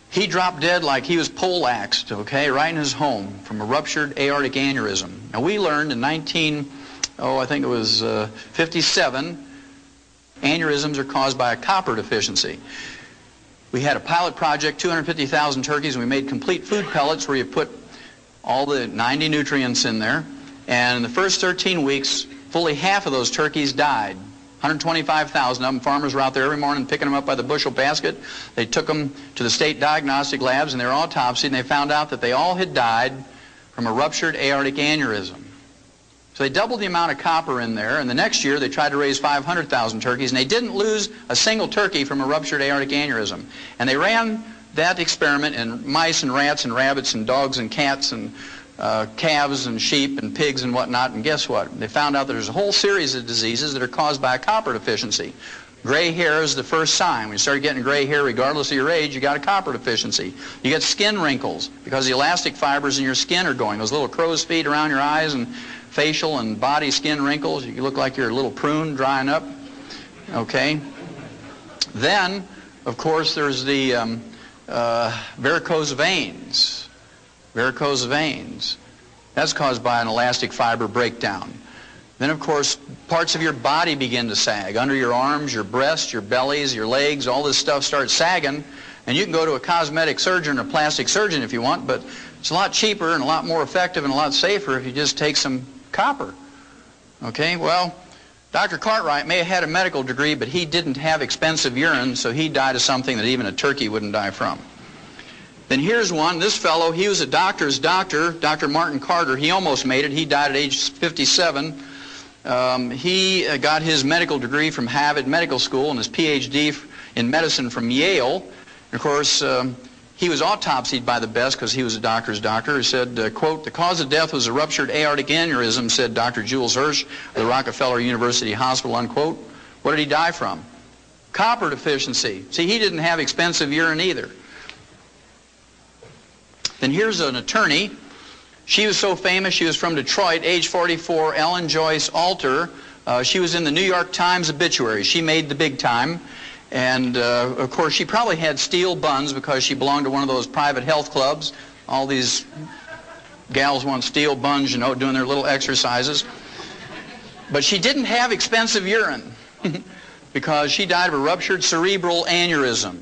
He dropped dead like he was poleaxed, okay, right in his home from a ruptured aortic aneurysm. Now we learned in 57, aneurysms are caused by a copper deficiency. We had a pilot project, 250,000 turkeys, and we made complete food pellets where you put all the 90 nutrients in there. And in the first 13 weeks, fully half of those turkeys died. 125,000 of them. Farmers were out there every morning picking them up by the bushel basket. They took them to the state diagnostic labs, and they were autopsied, and they found out that they all had died from a ruptured aortic aneurysm. So they doubled the amount of copper in there, and the next year they tried to raise 500,000 turkeys, and they didn't lose a single turkey from a ruptured aortic aneurysm. And they ran that experiment in mice and rats and rabbits and dogs and cats and calves and sheep and pigs and whatnot, and guess what? They found out that there's a whole series of diseases that are caused by a copper deficiency. Gray hair is the first sign. When you start getting gray hair, regardless of your age, you got a copper deficiency. You get skin wrinkles because the elastic fibers in your skin are going. Those little crow's feet around your eyes and facial and body skin wrinkles. You look like you're a little prune drying up. Okay. Then, of course, there's the varicose veins. Varicose veins. That's caused by an elastic fiber breakdown. Then, of course, parts of your body begin to sag. Under your arms, your breasts, your bellies, your legs, all this stuff starts sagging. And you can go to a cosmetic surgeon or plastic surgeon if you want, but it's a lot cheaper and a lot more effective and a lot safer if you just take some copper. Okay, well, Dr. Cartwright may have had a medical degree, but he didn't have expensive urine, so he died of something that even a turkey wouldn't die from. Then here's one. This fellow, he was a doctor's doctor, Dr. Martin Carter. He almost made it. He died at age 57. He got his medical degree from Harvard Medical School and his PhD in medicine from Yale. And of course, he was autopsied by the best because he was a doctor's doctor. He said, quote, "The cause of death was a ruptured aortic aneurysm," said Dr. Jules Hirsch of the Rockefeller University Hospital, unquote. What did he die from? Copper deficiency. See, he didn't have expensive urine either. Then here's an attorney. She was so famous, she was from Detroit, age 44, Ellen Joyce Alter. She was in the New York Times obituary. She made the big time. And, of course, she probably had steel buns because she belonged to one of those private health clubs. All these gals want steel buns, you know, doing their little exercises. But she didn't have expensive urine because she died of a ruptured cerebral aneurysm.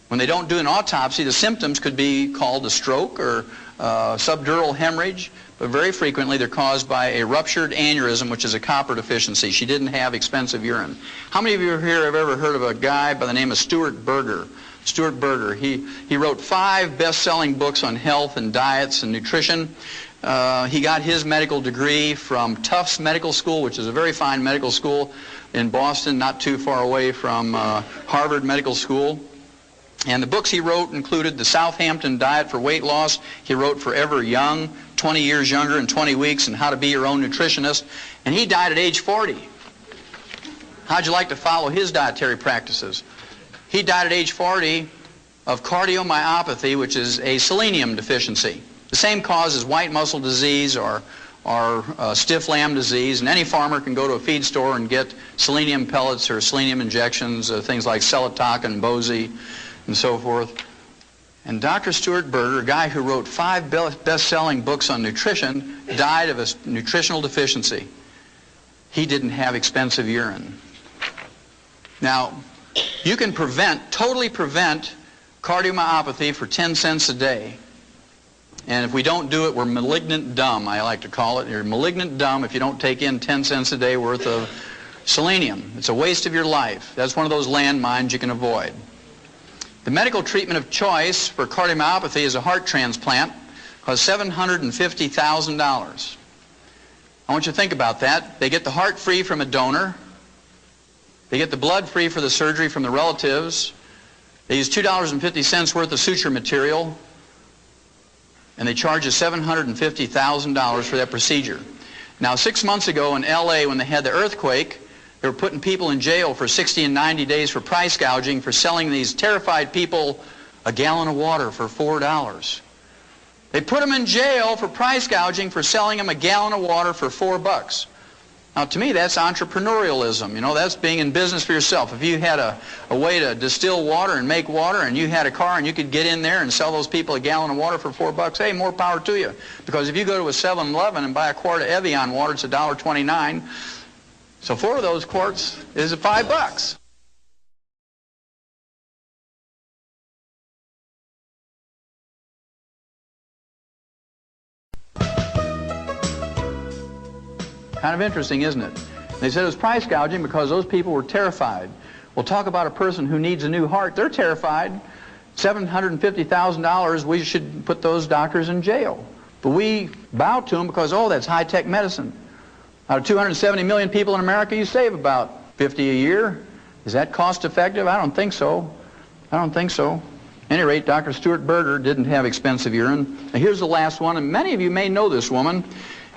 When they don't do an autopsy, the symptoms could be called a stroke or subdural hemorrhage, but very frequently they're caused by a ruptured aneurysm, which is a copper deficiency. She didn't have expensive urine. How many of you here have ever heard of a guy by the name of Stuart Berger? Stuart Berger. He wrote 5 best-selling books on health and diets and nutrition. He got his medical degree from Tufts Medical School, which is a very fine medical school in Boston, not too far away from Harvard Medical School. And the books he wrote included The Southampton Diet for Weight Loss. He wrote Forever Young, 20 Years Younger in 20 Weeks, and How to Be Your Own Nutritionist. And he died at age 40. How'd you like to follow his dietary practices? He died at age 40 of cardiomyopathy, which is a selenium deficiency. The same cause as white muscle disease or stiff lamb disease, and any farmer can go to a feed store and get selenium pellets or selenium injections, things like Celotoc and Bozy and so forth. And Dr. Stuart Berger, a guy who wrote 5 best-selling books on nutrition, died of a nutritional deficiency. He didn't have expensive urine. Now, you can totally prevent cardiomyopathy for 10 cents a day. And if we don't do it, we're malignant dumb, I like to call it. You're malignant dumb if you don't take in 10 cents a day worth of selenium. It's a waste of your life. That's one of those landmines you can avoid. The medical treatment of choice for cardiomyopathy is a heart transplant. It costs $750,000. I want you to think about that. They get the heart free from a donor. They get the blood free for the surgery from the relatives. They use $2.50 worth of suture material. And they charge us $750,000 for that procedure. Now, 6 months ago in LA, when they had the earthquake, they were putting people in jail for 60 and 90 days for price gouging for selling these terrified people a gallon of water for $4. They put them in jail for price gouging for selling them a gallon of water for $4. Now, to me, that's entrepreneurialism. You know, that's being in business for yourself. If you had a way to distill water and make water, and you had a car and you could get in there and sell those people a gallon of water for $4, hey, more power to you. Because if you go to a 7-Eleven and buy a quart of Evian water, it's $1.29. So 4 of those quarts is $5. Kind of interesting, isn't it? They said it was price gouging because those people were terrified. Well, talk about a person who needs a new heart. They're terrified. $750,000, we should put those doctors in jail. But we bow to them because, oh, that's high-tech medicine. Out of 270 million people in America, you save about 50 a year. Is that cost-effective? I don't think so. I don't think so. At any rate, Dr. Stuart Berger didn't have expensive urine. Now, here's the last one, and many of you may know this woman.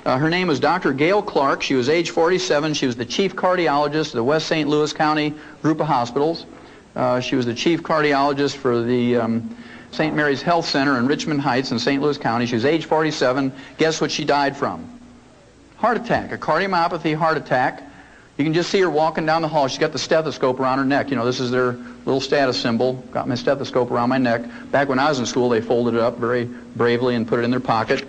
Her name was Dr. Gail Clark. She was age 47. She was the chief cardiologist of the West St. Louis County group of hospitals. She was the chief cardiologist for the St. Mary's Health Center in Richmond Heights in St. Louis County. She was age 47. Guess what she died from? Heart attack, a cardiomyopathy heart attack. You can just see her walking down the hall. She's got the stethoscope around her neck. You know, this is their little status symbol. Got my stethoscope around my neck. Back when I was in school, they folded it up very bravely and put it in their pocket.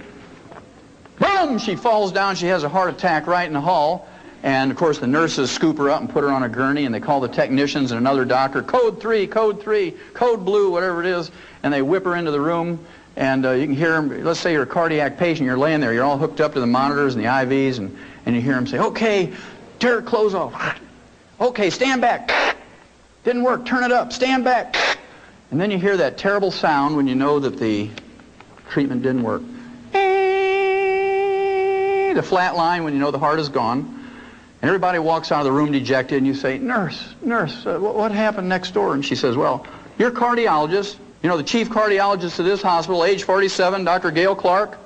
Boom! She falls down. She has a heart attack right in the hall. And, of course, the nurses scoop her up and put her on a gurney, and they call the technicians and another doctor, code 3, code blue, whatever it is, and they whip her into the room. And you can hear them. Let's say you're a cardiac patient. You're laying there. You're all hooked up to the monitors and the IVs, and you hear them say, okay, tear her clothes off. Okay, stand back. Didn't work. Turn it up. Stand back. And then you hear that terrible sound when you know that the treatment didn't work. The flat line when you know the heart is gone. And everybody walks out of the room dejected, and you say, nurse, what happened next door? And she says, well, your cardiologist, you know, the chief cardiologist of this hospital, age 47, Dr. Gail Clark,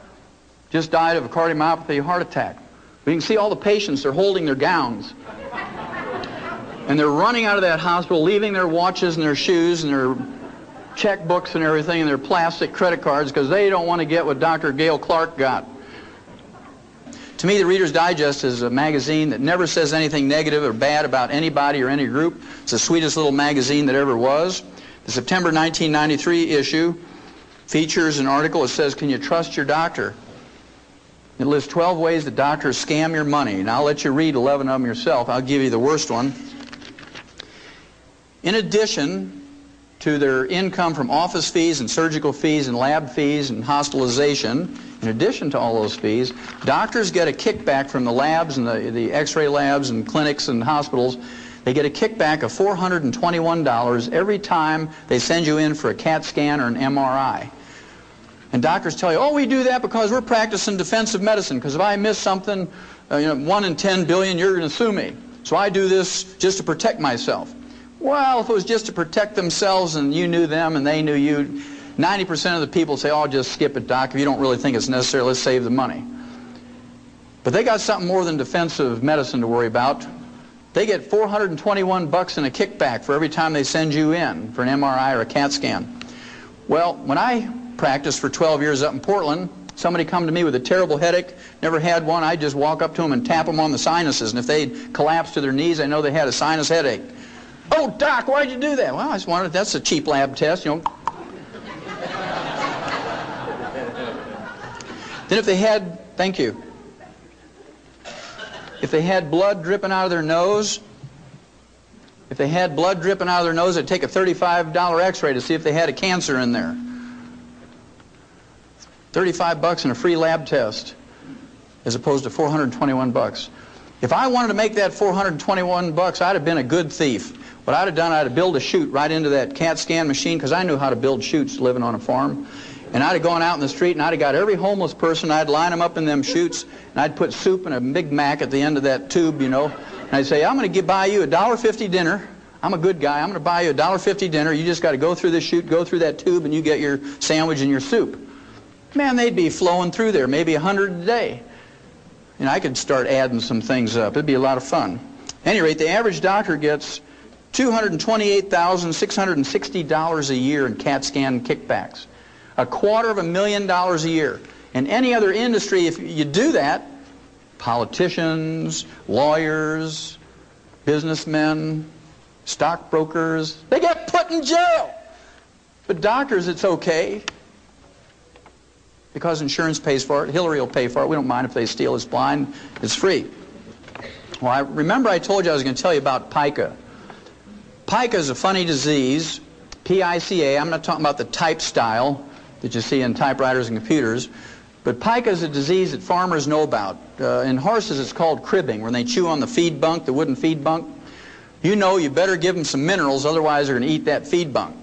just died of a cardiomyopathy heart attack. We can see all the patients, they're holding their gowns. And they're running out of that hospital, leaving their watches and their shoes and their checkbooks and everything and their plastic credit cards because they don't want to get what Dr. Gail Clark got. To me, the Reader's Digest is a magazine that never says anything negative or bad about anybody or any group. It's the sweetest little magazine that ever was. The September 1993 issue features an article that says, "Can you trust your doctor?" It lists 12 ways that doctors scam your money. And I'll let you read 11 of them yourself. I'll give you the worst one. In addition to their income from office fees and surgical fees and lab fees and hospitalization, in addition to all those fees, doctors get a kickback from the labs and the x-ray labs and clinics and hospitals. They get a kickback of $421 every time they send you in for a CAT scan or an MRI. And doctors tell you, oh, we do that because we're practicing defensive medicine, because if I miss something, 1 in 10 billion, you're going to sue me. So I do this just to protect myself. Well, if it was just to protect themselves and you knew them and they knew you, 90% of the people say, oh, just skip it, doc. If you don't really think it's necessary, let's save the money. But they got something more than defensive medicine to worry about. They get $421 in a kickback for every time they send you in for an MRI or a CAT scan. Well, when I practiced for 12 years up in Portland, somebody come to me with a terrible headache, never had one, I'd just walk up to them and tap them on the sinuses, and if they'd collapse to their knees, I know they had a sinus headache. Oh, doc, why'd you do that? Well, I just wanted, that's a cheap lab test, Then if they had, thank you, if they had blood dripping out of their nose, they'd take a $35 x-ray to see if they had a cancer in there. $35 and a free lab test as opposed to $421. If I wanted to make that $421, I'd have been a good thief. What I'd have done, I'd have built a chute right into that CAT scan machine, because I knew how to build chutes living on a farm. And I'd have gone out in the street and I'd have got every homeless person, I'd line them up in them chutes, and I'd put soup and a Big Mac at the end of that tube, and I'd say, I'm going to buy you a $1.50 dinner. I'm a good guy. I'm going to buy you a $1.50 dinner. You just got to go through this chute, go through that tube, and you get your sandwich and your soup. Man, they'd be flowing through there, maybe 100 a day. And I could start adding some things up. It'd be a lot of fun. At any rate, the average doctor gets $228,660 a year in CAT scan kickbacks. $250,000 a year. In any other industry, if you do that, politicians, lawyers, businessmen, stockbrokers, they get put in jail. But doctors, it's okay, because insurance pays for it. Hillary will pay for it. We don't mind if they steal. It's blind. It's free. Well, remember I told you I was going to tell you about pica. Pica is a funny disease, P-I-C-A. I'm not talking about the type style that you see in typewriters and computers, but pica is a disease that farmers know about. In horses, it's called cribbing, when they chew on the feed bunk, the wooden feed bunk. You know you better give them some minerals, otherwise they're going to eat that feed bunk.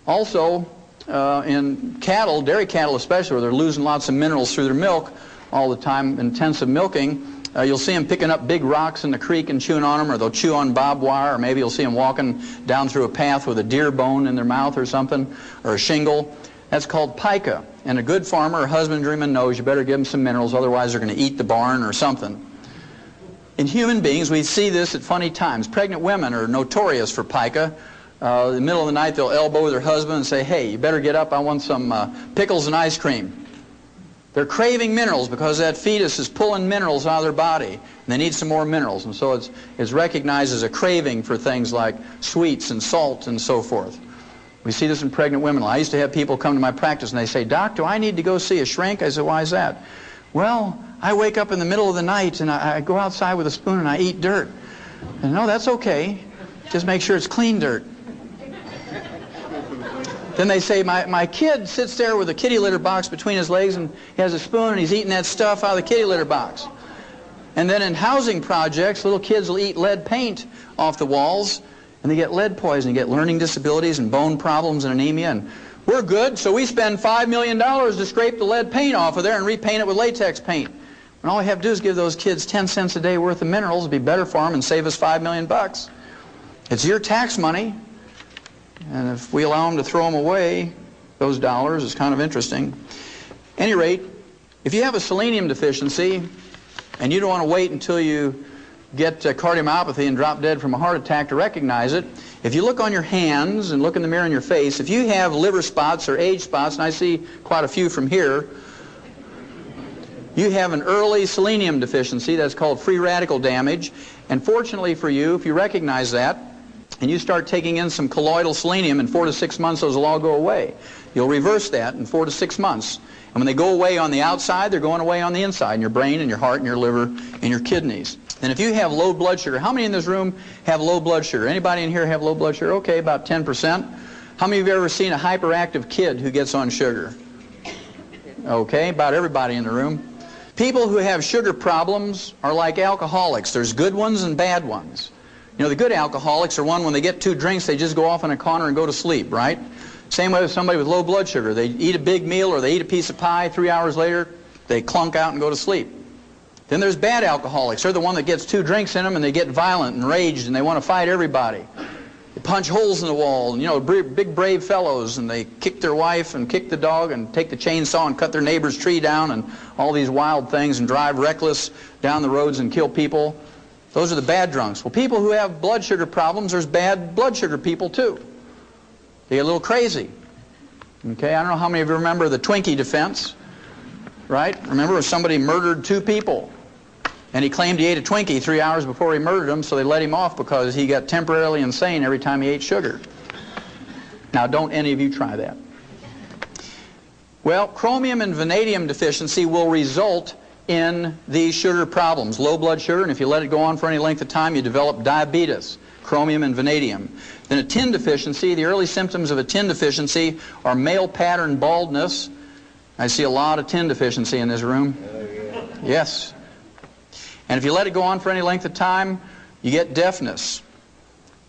Also, in cattle, dairy cattle especially, where they're losing lots of minerals through their milk all the time, intensive milking, you'll see them picking up big rocks in the creek and chewing on them, or they'll chew on barbed wire, or maybe you'll see them walking down through a path with a deer bone in their mouth or something, or a shingle. That's called pica. And a good farmer or husbandryman knows you better give them some minerals, otherwise they're going to eat the barn or something. In human beings, we see this at funny times. Pregnant women are notorious for pica. In the middle of the night, they'll elbow their husband and say, hey, you better get up, I want some pickles and ice cream. They're craving minerals because that fetus is pulling minerals out of their body, and they need some more minerals. And so it's recognized as a craving for things like sweets and salt and so forth. We see this in pregnant women. I used to have people come to my practice and they say, Doc, do I need to go see a shrink? I said, why is that? Well, I wake up in the middle of the night and I go outside with a spoon and I eat dirt. And no, that's okay. Just make sure it's clean dirt. Then they say, my kid sits there with a kitty litter box between his legs and he has a spoon and he's eating that stuff out of the kitty litter box. And then in housing projects, little kids will eat lead paint off the walls and they get lead poisoning, get learning disabilities and bone problems and anemia. And we're good, so we spend $5 million to scrape the lead paint off of there and repaint it with latex paint. And all we have to do is give those kids 10 cents a day worth of minerals. It'd be better for them and save us $5 million. It's your tax money. And if we allow them to throw them away, those dollars, it's kind of interesting. At any rate, if you have a selenium deficiency and you don't want to wait until you get cardiomyopathy and drop dead from a heart attack to recognize it. If you look on your hands and look in the mirror in your face, if you have liver spots or age spots, and I see quite a few from here, you have an early selenium deficiency. That's called free radical damage. And fortunately for you, if you recognize that and you start taking in some colloidal selenium, in 4 to 6 months those will all go away. You'll reverse that in 4 to 6 months. And when they go away on the outside, they're going away on the inside, in your brain and your heart and your liver and your kidneys. And if you have low blood sugar, how many in this room have low blood sugar? Anybody in here have low blood sugar? Okay, about 10%. How many of you have ever seen a hyperactive kid who gets on sugar? Okay, about everybody in the room. People who have sugar problems are like alcoholics. There's good ones and bad ones. You know, the good alcoholics are one, when they get 2 drinks, they just go off in a corner and go to sleep, right? Same way with somebody with low blood sugar. They eat a big meal or they eat a piece of pie, 3 hours later, they clunk out and go to sleep. Then there's bad alcoholics. They're the one that gets 2 drinks in them and they get violent and raged and they want to fight everybody. They punch holes in the wall, and, you know, big brave fellows, and they kick their wife and kick the dog and take the chainsaw and cut their neighbor's tree down and all these wild things and drive reckless down the roads and kill people. Those are the bad drunks. Well, people who have blood sugar problems, there's bad blood sugar people too. They get a little crazy. Okay, I don't know how many of you remember the Twinkie defense, right? Remember, somebody murdered 2 people. And he claimed he ate a Twinkie 3 hours before he murdered them, so they let him off because he got temporarily insane every time he ate sugar. Now, don't any of you try that. Well, chromium and vanadium deficiency will result in these sugar problems. Low blood sugar, and if you let it go on for any length of time, you develop diabetes, chromium and vanadium. Then a tin deficiency, the early symptoms of a tin deficiency are male pattern baldness. I see a lot of tin deficiency in this room. Yes. And if you let it go on for any length of time, you get deafness.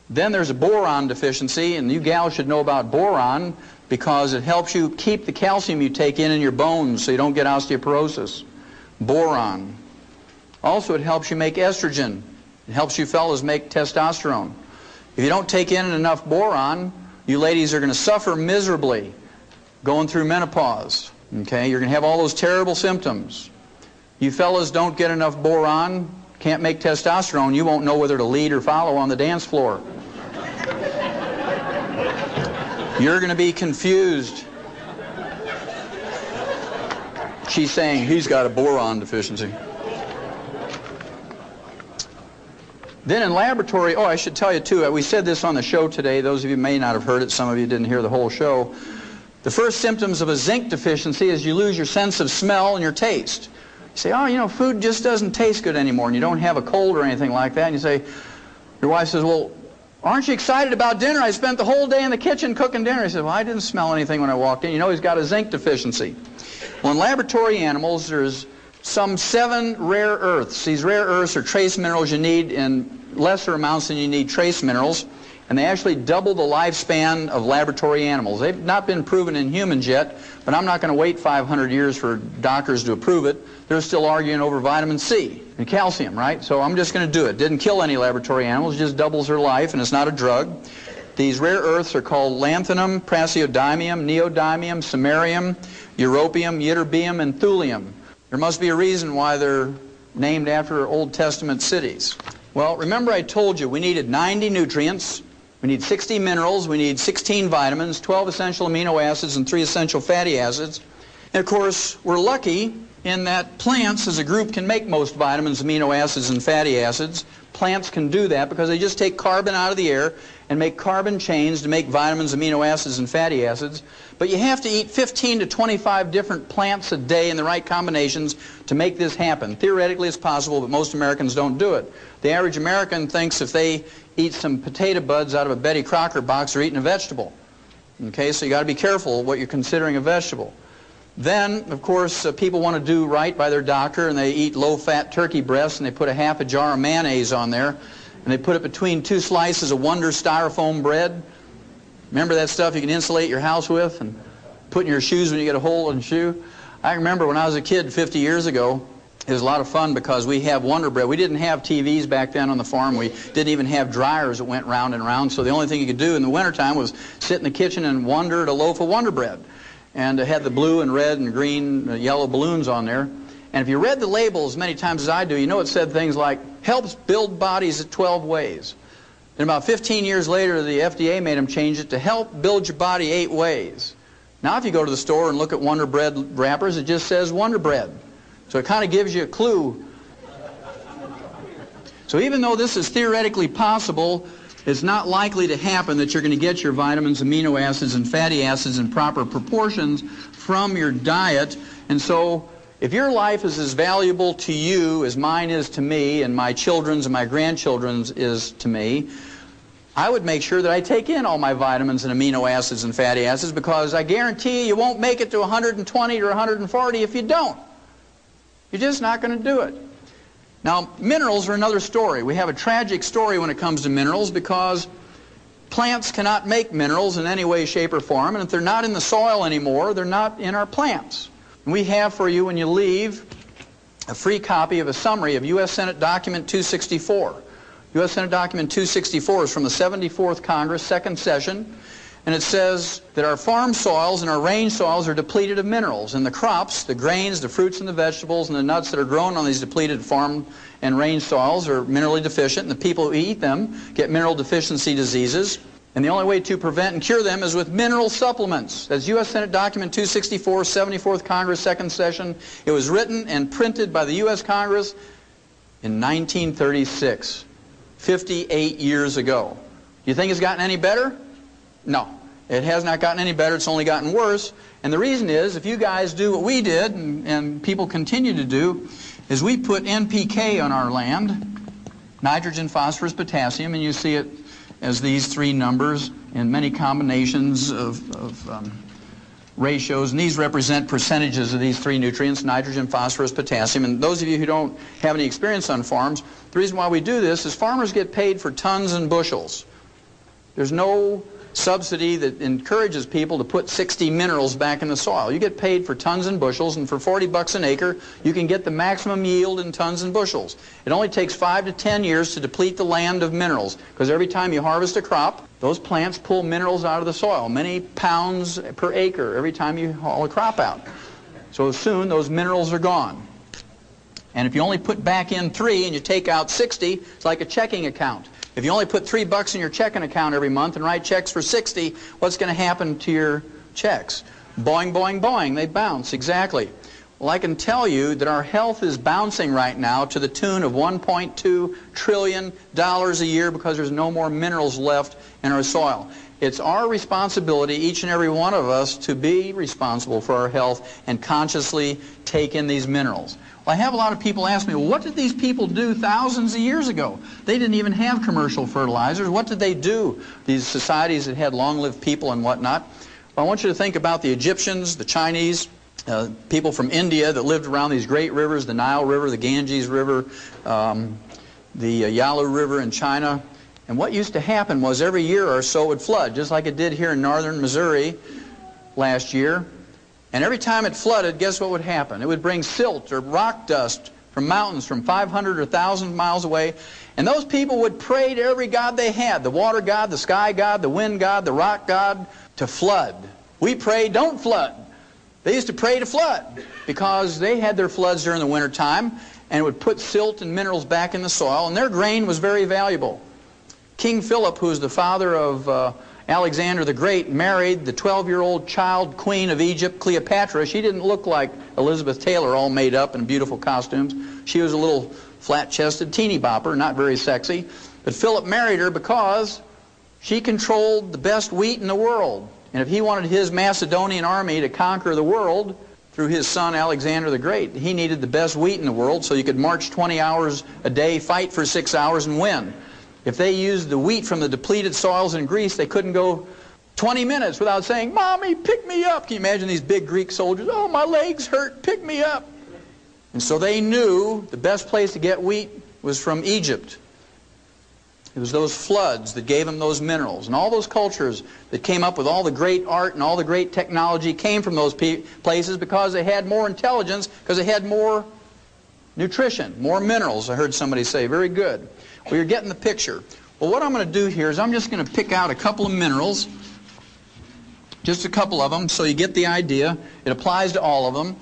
Then there's a boron deficiency, and you gals should know about boron because it helps you keep the calcium you take in your bones so you don't get osteoporosis. Boron. Also, it helps you make estrogen. It helps you fellas make testosterone. If you don't take in enough boron, you ladies are going to suffer miserably going through menopause. Okay, you're going to have all those terrible symptoms. You fellas don't get enough boron, can't make testosterone, you won't know whether to lead or follow on the dance floor. You're going to be confused. She's saying he's got a boron deficiency. Then in laboratory, oh, I should tell you too, we said this on the show today, those of you may not have heard it, some of you didn't hear the whole show. The first symptoms of a zinc deficiency is you lose your sense of smell and your taste. You say, oh, you know, food just doesn't taste good anymore, and you don't have a cold or anything like that, and you say, your wife says, well, aren't you excited about dinner? I spent the whole day in the kitchen cooking dinner. He said, well, I didn't smell anything when I walked in. You know, he's got a zinc deficiency. Well, in laboratory animals, there's some 7 rare earths. These rare earths are trace minerals you need in lesser amounts than you need trace minerals, and they actually double the lifespan of laboratory animals. They've not been proven in humans yet, but I'm not going to wait 500 years for doctors to approve it. They're still arguing over vitamin C and calcium, right? So I'm just going to do it. Didn't kill any laboratory animals, just doubles their life, and it's not a drug. These rare earths are called lanthanum, praseodymium, neodymium, samarium, europium, ytterbium, and thulium. There must be a reason why they're named after Old Testament cities. Well, remember I told you we needed 90 nutrients, we need 60 minerals, we need 16 vitamins, 12 essential amino acids, and 3 essential fatty acids. And of course, we're lucky in that plants as a group can make most vitamins, amino acids, and fatty acids. Plants can do that because they just take carbon out of the air and make carbon chains to make vitamins, amino acids, and fatty acids. But you have to eat 15 to 25 different plants a day in the right combinations to make this happen. Theoretically, it's possible, but most Americans don't do it. The average American thinks if they eat some potato buds out of a Betty Crocker box, they're eating a vegetable. Okay, so you got to be careful what you're considering a vegetable. Then, of course, people want to do right by their doctor, and they eat low-fat turkey breasts, and they put a half a jar of mayonnaise on there, and they put it between 2 slices of Wonder styrofoam bread. Remember that stuff you can insulate your house with and put in your shoes when you get a hole in the shoe? I remember when I was a kid 50 years ago, it was a lot of fun because we have Wonder Bread. We didn't have TVs back then on the farm. We didn't even have dryers that went round and round, so the only thing you could do in the wintertime was sit in the kitchen and wonder at a loaf of Wonder Bread. And it had the blue and red and green, yellow balloons on there. And if you read the label as many times as I do, you know it said things like, helps build bodies at 12 ways. And about 15 years later, the FDA made them change it to help build your body 8 ways. Now, if you go to the store and look at Wonder Bread wrappers, it just says Wonder Bread. So it kind of gives you a clue. So even though this is theoretically possible, it's not likely to happen that you're going to get your vitamins, amino acids, and fatty acids in proper proportions from your diet. And so if your life is as valuable to you as mine is to me, and my children's and my grandchildren's is to me, I would make sure that I take in all my vitamins and amino acids and fatty acids, because I guarantee you won't make it to 120 or 140 if you don't. You're just not going to do it. Now, minerals are another story. We have a tragic story when it comes to minerals, because plants cannot make minerals in any way, shape, or form, and if they're not in the soil anymore, they're not in our plants. And we have for you, when you leave, a free copy of a summary of U.S. Senate Document 264. U.S. Senate Document 264 is from the 74th Congress, second session, and it says that our farm soils and our range soils are depleted of minerals, and the crops, the grains, the fruits and the vegetables and the nuts that are grown on these depleted farm and range soils are minerally deficient, and the people who eat them get mineral deficiency diseases, and the only way to prevent and cure them is with mineral supplements. That's U.S. Senate Document 264, 74th Congress, second session. It was written and printed by the U.S. Congress in 1936, 58 years ago. Do you think it's gotten any better? No, it has not gotten any better. It's only gotten worse. And the reason is, if you guys do what we did, and people continue to do, is we put NPK on our land, nitrogen, phosphorus, potassium, and you see it as these 3 numbers in many combinations of ratios. And these represent percentages of these 3 nutrients, nitrogen, phosphorus, potassium. And those of you who don't have any experience on farms, the reason why we do this is farmers get paid for tons and bushels. There's no subsidy that encourages people to put 60 minerals back in the soil. You get paid for tons and bushels, and for 40 bucks an acre, you can get the maximum yield in tons and bushels. It only takes 5 to 10 years to deplete the land of minerals, because every time you harvest a crop, those plants pull minerals out of the soil, many pounds per acre every time you haul a crop out. So soon those minerals are gone. And if you only put back in 3 and you take out 60, it's like a checking account. If you only put $3 in your checking account every month and write checks for 60, what's going to happen to your checks? Boing, boing, boing. They bounce. Exactly. Well, I can tell you that our health is bouncing right now to the tune of $1.2 trillion a year, because there's no more minerals left in our soil. It's our responsibility, each and every one of us, to be responsible for our health and consciously take in these minerals. Well, I have a lot of people ask me, well, what did these people do thousands of years ago? They didn't even have commercial fertilizers. What did they do? These societies that had long-lived people and whatnot. Well, I want you to think about the Egyptians, the Chinese, people from India that lived around these great rivers, the Nile River, the Ganges River, the Yalu River in China. And what used to happen was every year or so it would flood, just like it did here in northern Missouri last year. And every time it flooded, guess what would happen? It would bring silt or rock dust from mountains from 500 or 1,000 miles away. And those people would pray to every god they had, the water god, the sky god, the wind god, the rock god, to flood. We pray, don't flood. They used to pray to flood because they had their floods during the winter time, and it would put silt and minerals back in the soil, and their grain was very valuable. King Philip, who was the father of Alexander the Great, married the 12-year-old child queen of Egypt, Cleopatra. She didn't look like Elizabeth Taylor, all made up in beautiful costumes. She was a little flat-chested teeny bopper, not very sexy. But Philip married her because she controlled the best wheat in the world. And if he wanted his Macedonian army to conquer the world through his son Alexander the Great, he needed the best wheat in the world so you could march 20 hours a day, fight for 6 hours, and win. If they used the wheat from the depleted soils in Greece, they couldn't go 20 minutes without saying, "Mommy, pick me up." Can you imagine these big Greek soldiers? "Oh, my legs hurt, pick me up." And so they knew the best place to get wheat was from Egypt. It was those floods that gave them those minerals. And all those cultures that came up with all the great art and all the great technology came from those places because they had more intelligence, because they had more nutrition, more minerals, I heard somebody say. Very good. Well, you're getting the picture. Well, what I'm going to do here is I'm just going to pick out a couple of minerals, just a couple of them, so you get the idea. It applies to all of them.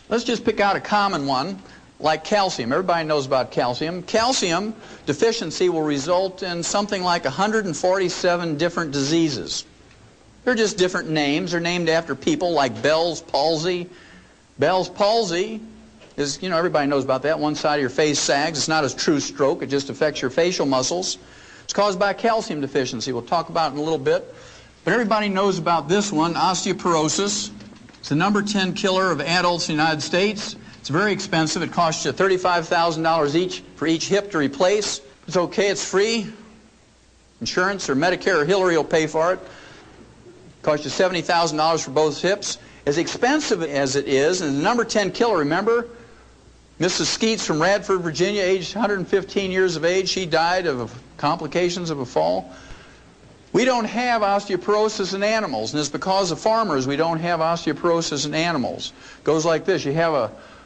Let's just pick out a common one, like calcium. Everybody knows about calcium. Calcium deficiency will result in something like 147 different diseases. They're just different names. They're named after people like Bell's palsy. Bell's palsy is, you know, everybody knows about that. One side of your face sags. It's not a true stroke. It just affects your facial muscles. It's caused by calcium deficiency. We'll talk about it in a little bit. But everybody knows about this one, osteoporosis. It's the number 10 killer of adults in the United States. It's very expensive. It costs you $35,000 each for each hip to replace. It's okay. It's free. Insurance or Medicare or Hillary will pay for it. It costs you $70,000 for both hips. As expensive as it is, and the number 10 killer, remember, Mrs. Skeets from Radford, Virginia, aged 115 years of age, she died of complications of a fall. We don't have osteoporosis in animals, and it's because of farmers we don't have osteoporosis in animals. It goes like this. You have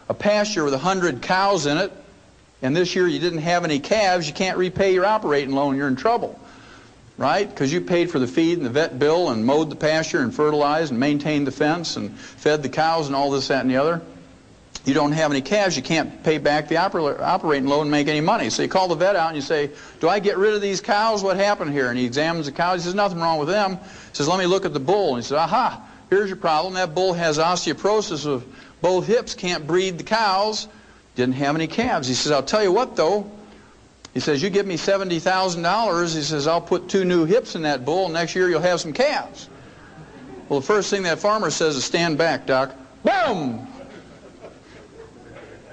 a pasture with 100 cows in it, and this year you didn't have any calves, you can't repay your operating loan, you're in trouble. Right? Because you paid for the feed and the vet bill and mowed the pasture and fertilized and maintained the fence and fed the cows and all this, that, and the other. You don't have any calves, you can't pay back the operating loan and make any money. So you call the vet out and you say, do I get rid of these cows? What happened here? And he examines the cows. He says, nothing wrong with them. He says, let me look at the bull. And he says, aha, here's your problem. That bull has osteoporosis of both hips, can't breed the cows, didn't have any calves. He says, I'll tell you what, though. He says, you give me $70,000. He says, I'll put 2 new hips in that bull. Next year you'll have some calves. Well, the first thing that farmer says is, stand back, Doc. Boom!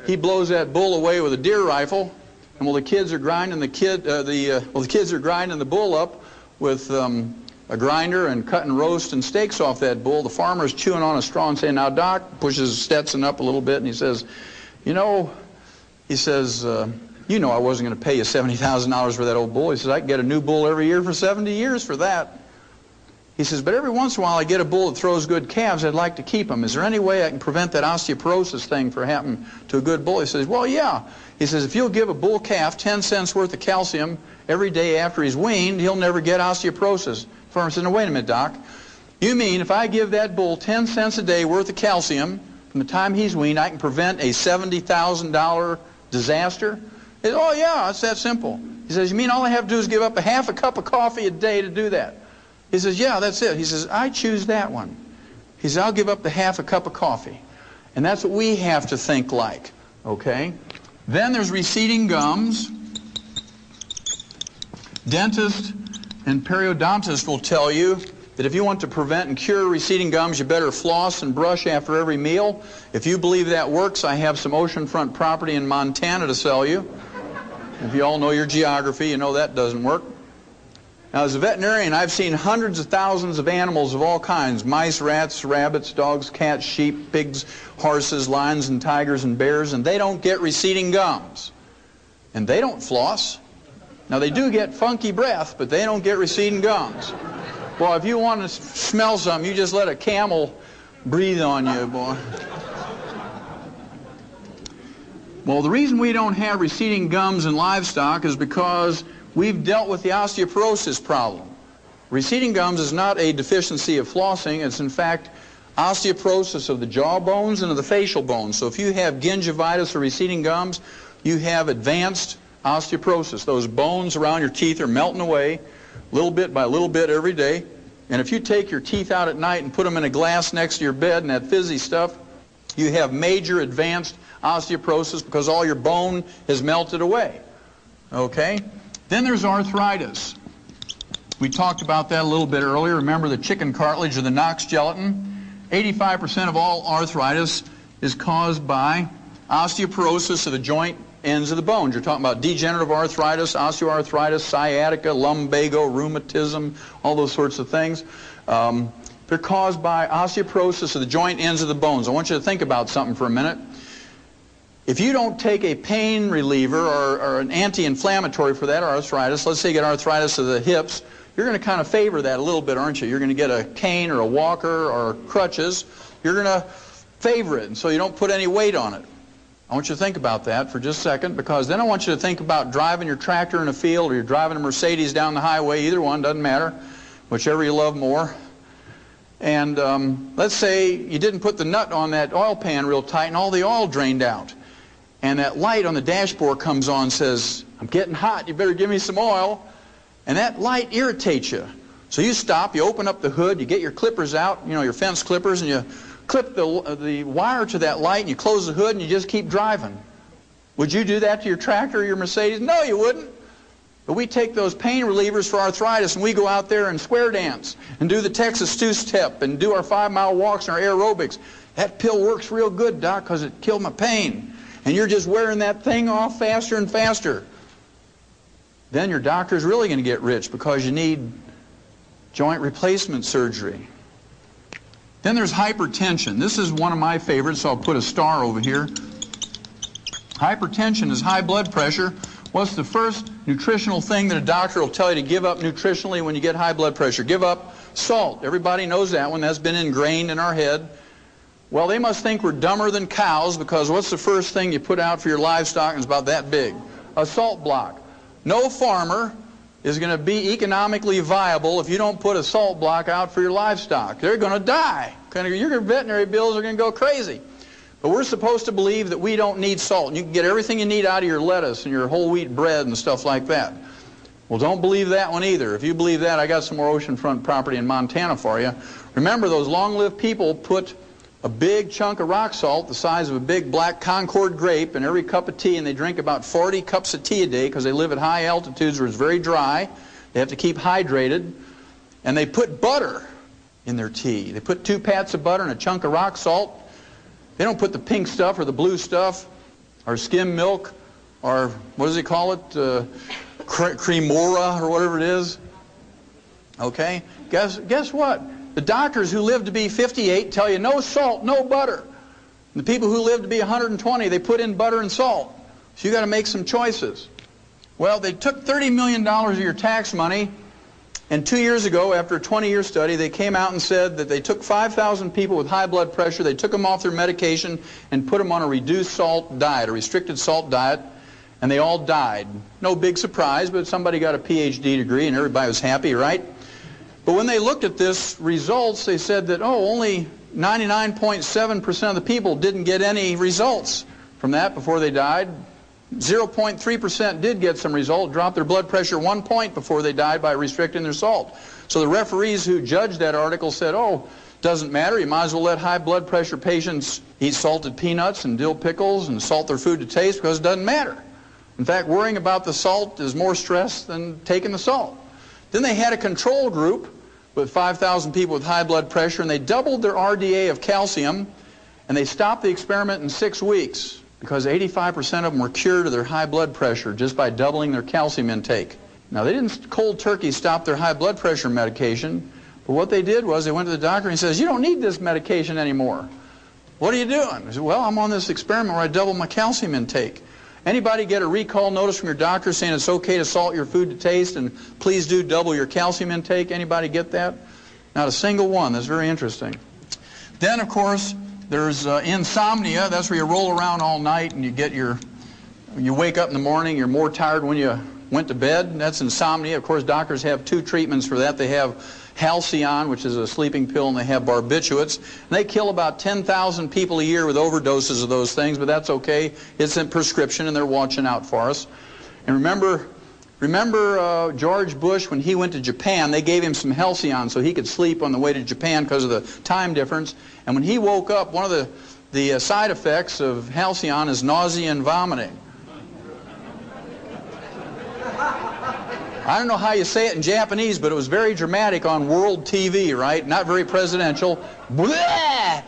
He blows that bull away with a deer rifle, and while the kids are grinding the bull up with a grinder and cutting roast and steaks off that bull, the farmer's chewing on a straw and saying, now, Doc, pushes Stetson up a little bit, and he says, you know, you know I wasn't going to pay you $70,000 for that old bull. He says, I can get a new bull every year for 70 years for that. He says, but every once in a while I get a bull that throws good calves. I'd like to keep them. Is there any way I can prevent that osteoporosis thing from happening to a good bull? He says, well, yeah. He says, if you'll give a bull calf 10 cents worth of calcium every day after he's weaned, he'll never get osteoporosis. The farmer says, no, wait a minute, Doc. You mean if I give that bull 10 cents a day worth of calcium from the time he's weaned, I can prevent a $70,000 disaster? He says, oh, yeah, it's that simple. He says, you mean all I have to do is give up a half a cup of coffee a day to do that? He says, yeah, that's it. He says, I choose that one. He says, I'll give up the half a cup of coffee. And that's what we have to think like, okay? Then there's receding gums. Dentists and periodontists will tell you that if you want to prevent and cure receding gums, you better floss and brush after every meal. If you believe that works, I have some oceanfront property in Montana to sell you. If you all know your geography, you know that doesn't work. Now, as a veterinarian, I've seen hundreds of thousands of animals of all kinds: mice, rats, rabbits, dogs, cats, sheep, pigs, horses, lions, and tigers, and bears, and they don't get receding gums. And they don't floss. Now, they do get funky breath, but they don't get receding gums. Well, if you want to smell something, you just let a camel breathe on you, boy. Well, the reason we don't have receding gums in livestock is because we've dealt with the osteoporosis problem. Receding gums is not a deficiency of flossing. It's, in fact, osteoporosis of the jaw bones and of the facial bones. So if you have gingivitis or receding gums, you have advanced osteoporosis. Those bones around your teeth are melting away little bit by little bit every day. And if you take your teeth out at night and put them in a glass next to your bed and that fizzy stuff, you have major advanced osteoporosis because all your bone has melted away. Okay? Then there's arthritis. We talked about that a little bit earlier. Remember the chicken cartilage or the Knox gelatin? 85% of all arthritis is caused by osteoporosis of the joint ends of the bones. You're talking about degenerative arthritis, osteoarthritis, sciatica, lumbago, rheumatism, all those sorts of things. They're caused by osteoporosis of the joint ends of the bones. I want you to think about something for a minute. If you don't take a pain reliever or an anti-inflammatory for that arthritis, let's say you get arthritis of the hips, you're going to kind of favor that a little bit, aren't you? You're going to get a cane or a walker or crutches. You're going to favor it, and so you don't put any weight on it. I want you to think about that for just a second, because then I want you to think about driving your tractor in a field, or you're driving a Mercedes down the highway, either one, doesn't matter, whichever you love more. And let's say you didn't put the nut on that oil pan real tight and all the oil drained out. And that light on the dashboard comes on and says, I'm getting hot, you better give me some oil. And that light irritates you. So you stop, you open up the hood, you get your clippers out, you know, your fence clippers, and you clip the wire to that light and you close the hood and you just keep driving. Would you do that to your tractor or your Mercedes? No, you wouldn't. But we take those pain relievers for arthritis and we go out there and square dance and do the Texas two-step and do our 5-mile walks and our aerobics. That pill works real good, Doc, because it killed my pain. And you're just wearing that thing off faster and faster. Then your doctor's really going to get rich because you need joint replacement surgery. Then there's hypertension. This is one of my favorites, so I'll put a star over here. Hypertension is high blood pressure. What's the first nutritional thing that a doctor will tell you to give up nutritionally when you get high blood pressure? Give up salt. Everybody knows that one. That's been ingrained in our head. Well, they must think we're dumber than cows, because what's the first thing you put out for your livestock, and it's about that big? A salt block. No farmer is going to be economically viable if you don't put a salt block out for your livestock. They're going to die. Your veterinary bills are going to go crazy. But we're supposed to believe that we don't need salt. And you can get everything you need out of your lettuce and your whole wheat bread and stuff like that. Well, don't believe that one either. If you believe that, I got some more oceanfront property in Montana for you. Remember, those long-lived people put a big chunk of rock salt the size of a big black Concord grape in every cup of tea, and they drink about 40 cups of tea a day because they live at high altitudes where it's very dry. They have to keep hydrated. And they put butter in their tea. They put 2 pats of butter and a chunk of rock salt. They don't put the pink stuff or the blue stuff or skim milk or, what does he call it, cremora or whatever it is. Okay? Guess what? The doctors who live to be 58 tell you no salt, no butter. And the people who live to be 120, they put in butter and salt. So you got to make some choices. Well, they took $30 million of your tax money, and 2 years ago, after a 20-year study, they came out and said that they took 5,000 people with high blood pressure, they took them off their medication and put them on a reduced salt diet, a restricted salt diet, and they all died. No big surprise, but somebody got a PhD degree and everybody was happy, right? But when they looked at this results, they said that, oh, only 99.7% of the people didn't get any results from that before they died. 0.3% did get some result, dropped their blood pressure 1 point before they died by restricting their salt. So the referees who judged that article said, oh, doesn't matter, you might as well let high blood pressure patients eat salted peanuts and dill pickles and salt their food to taste, because it doesn't matter. In fact, worrying about the salt is more stress than taking the salt. Then they had a control group with 5,000 people with high blood pressure, and they doubled their RDA of calcium, and they stopped the experiment in 6 weeks. Because 85% of them were cured of their high blood pressure just by doubling their calcium intake. Now, they didn't cold turkey stop their high blood pressure medication, but what they did was they went to the doctor and he says, you don't need this medication anymore. What are you doing? He said, well, I'm on this experiment where I double my calcium intake. Anybody get a recall notice from your doctor saying it's okay to salt your food to taste and please do double your calcium intake? Anybody get that? Not a single one. That's very interesting. Then, of course, there's insomnia. That's where you roll around all night and you wake up in the morning, you're more tired when you went to bed. That's insomnia. Of course, doctors have 2 treatments for that. They have Halcyon, which is a sleeping pill, and they have barbiturates. And they kill about 10,000 people a year with overdoses of those things, but that's okay. It's a prescription, and they're watching out for us. And remember George Bush, when he went to Japan, they gave him some Halcyon so he could sleep on the way to Japan because of the time difference. And when he woke up, one of the side effects of Halcyon is nausea and vomiting. I don't know how you say it in Japanese, but it was very dramatic on world TV, right? Not very presidential. Blah!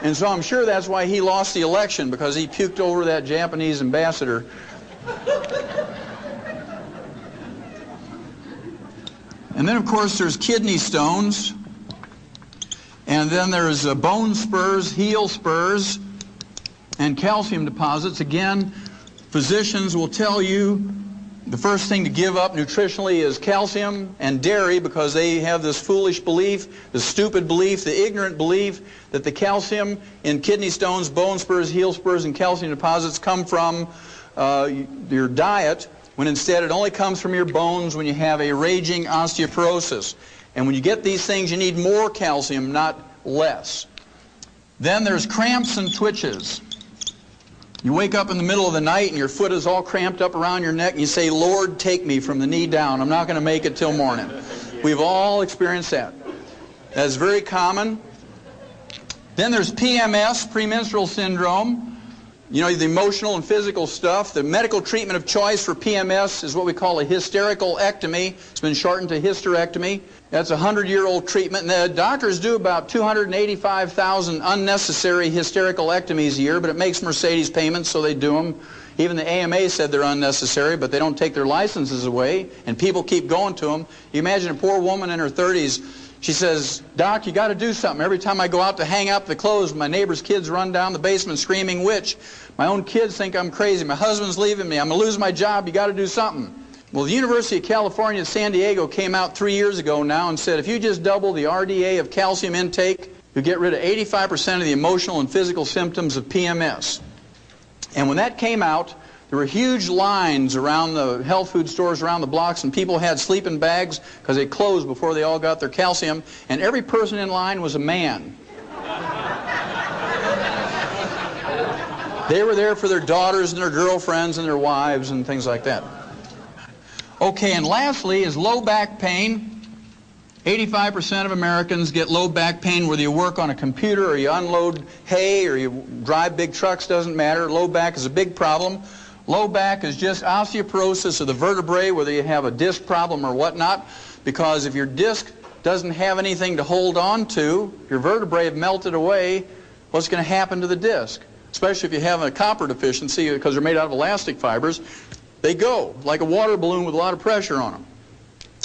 And so I'm sure that's why he lost the election, because he puked over that Japanese ambassador. And then, of course, there's kidney stones. And then there's bone spurs, heel spurs, and calcium deposits. Again, physicians will tell you the first thing to give up nutritionally is calcium and dairy, because they have this foolish belief, the stupid belief, the ignorant belief that the calcium in kidney stones, bone spurs, heel spurs, and calcium deposits come from your diet, when instead it only comes from your bones when you have a raging osteoporosis. And when you get these things, you need more calcium, not less. Then there's cramps and twitches. You wake up in the middle of the night and your foot is all cramped up around your neck and you say, Lord, take me from the knee down. I'm not going to make it till morning. We've all experienced that. That's very common. Then there's PMS, premenstrual syndrome. You know, the emotional and physical stuff. The medical treatment of choice for PMS is what we call a hysterical ectomy. It's been shortened to hysterectomy. That's a 100-year-old treatment. And the doctors do about 285,000 unnecessary hysterical ectomies a year, but it makes Mercedes payments, so they do them. Even the AMA said they're unnecessary, but they don't take their licenses away, and people keep going to them. You imagine a poor woman in her 30s. She says, Doc, you got to do something. Every time I go out to hang up the clothes, my neighbor's kids run down the basement screaming witch. My own kids think I'm crazy. My husband's leaving me. I'm going to lose my job. You got to do something. Well, the University of California, San Diego came out 3 years ago now and said if you just double the RDA of calcium intake, you get rid of 85% of the emotional and physical symptoms of PMS. And when that came out, there were huge lines around the health food stores around the blocks, and people had sleeping bags because they closed before they all got their calcium, and every person in line was a man. They were there for their daughters and their girlfriends and their wives and things like that. Okay, and lastly is low back pain. 85% of Americans get low back pain whether you work on a computer or you unload hay or you drive big trucks, doesn't matter. Low back is a big problem. Low back is just osteoporosis of the vertebrae, whether you have a disc problem or whatnot, because if your disc doesn't have anything to hold on to, your vertebrae have melted away, what's going to happen to the disc? Especially if you have a copper deficiency because they're made out of elastic fibers. They go like a water balloon with a lot of pressure on them.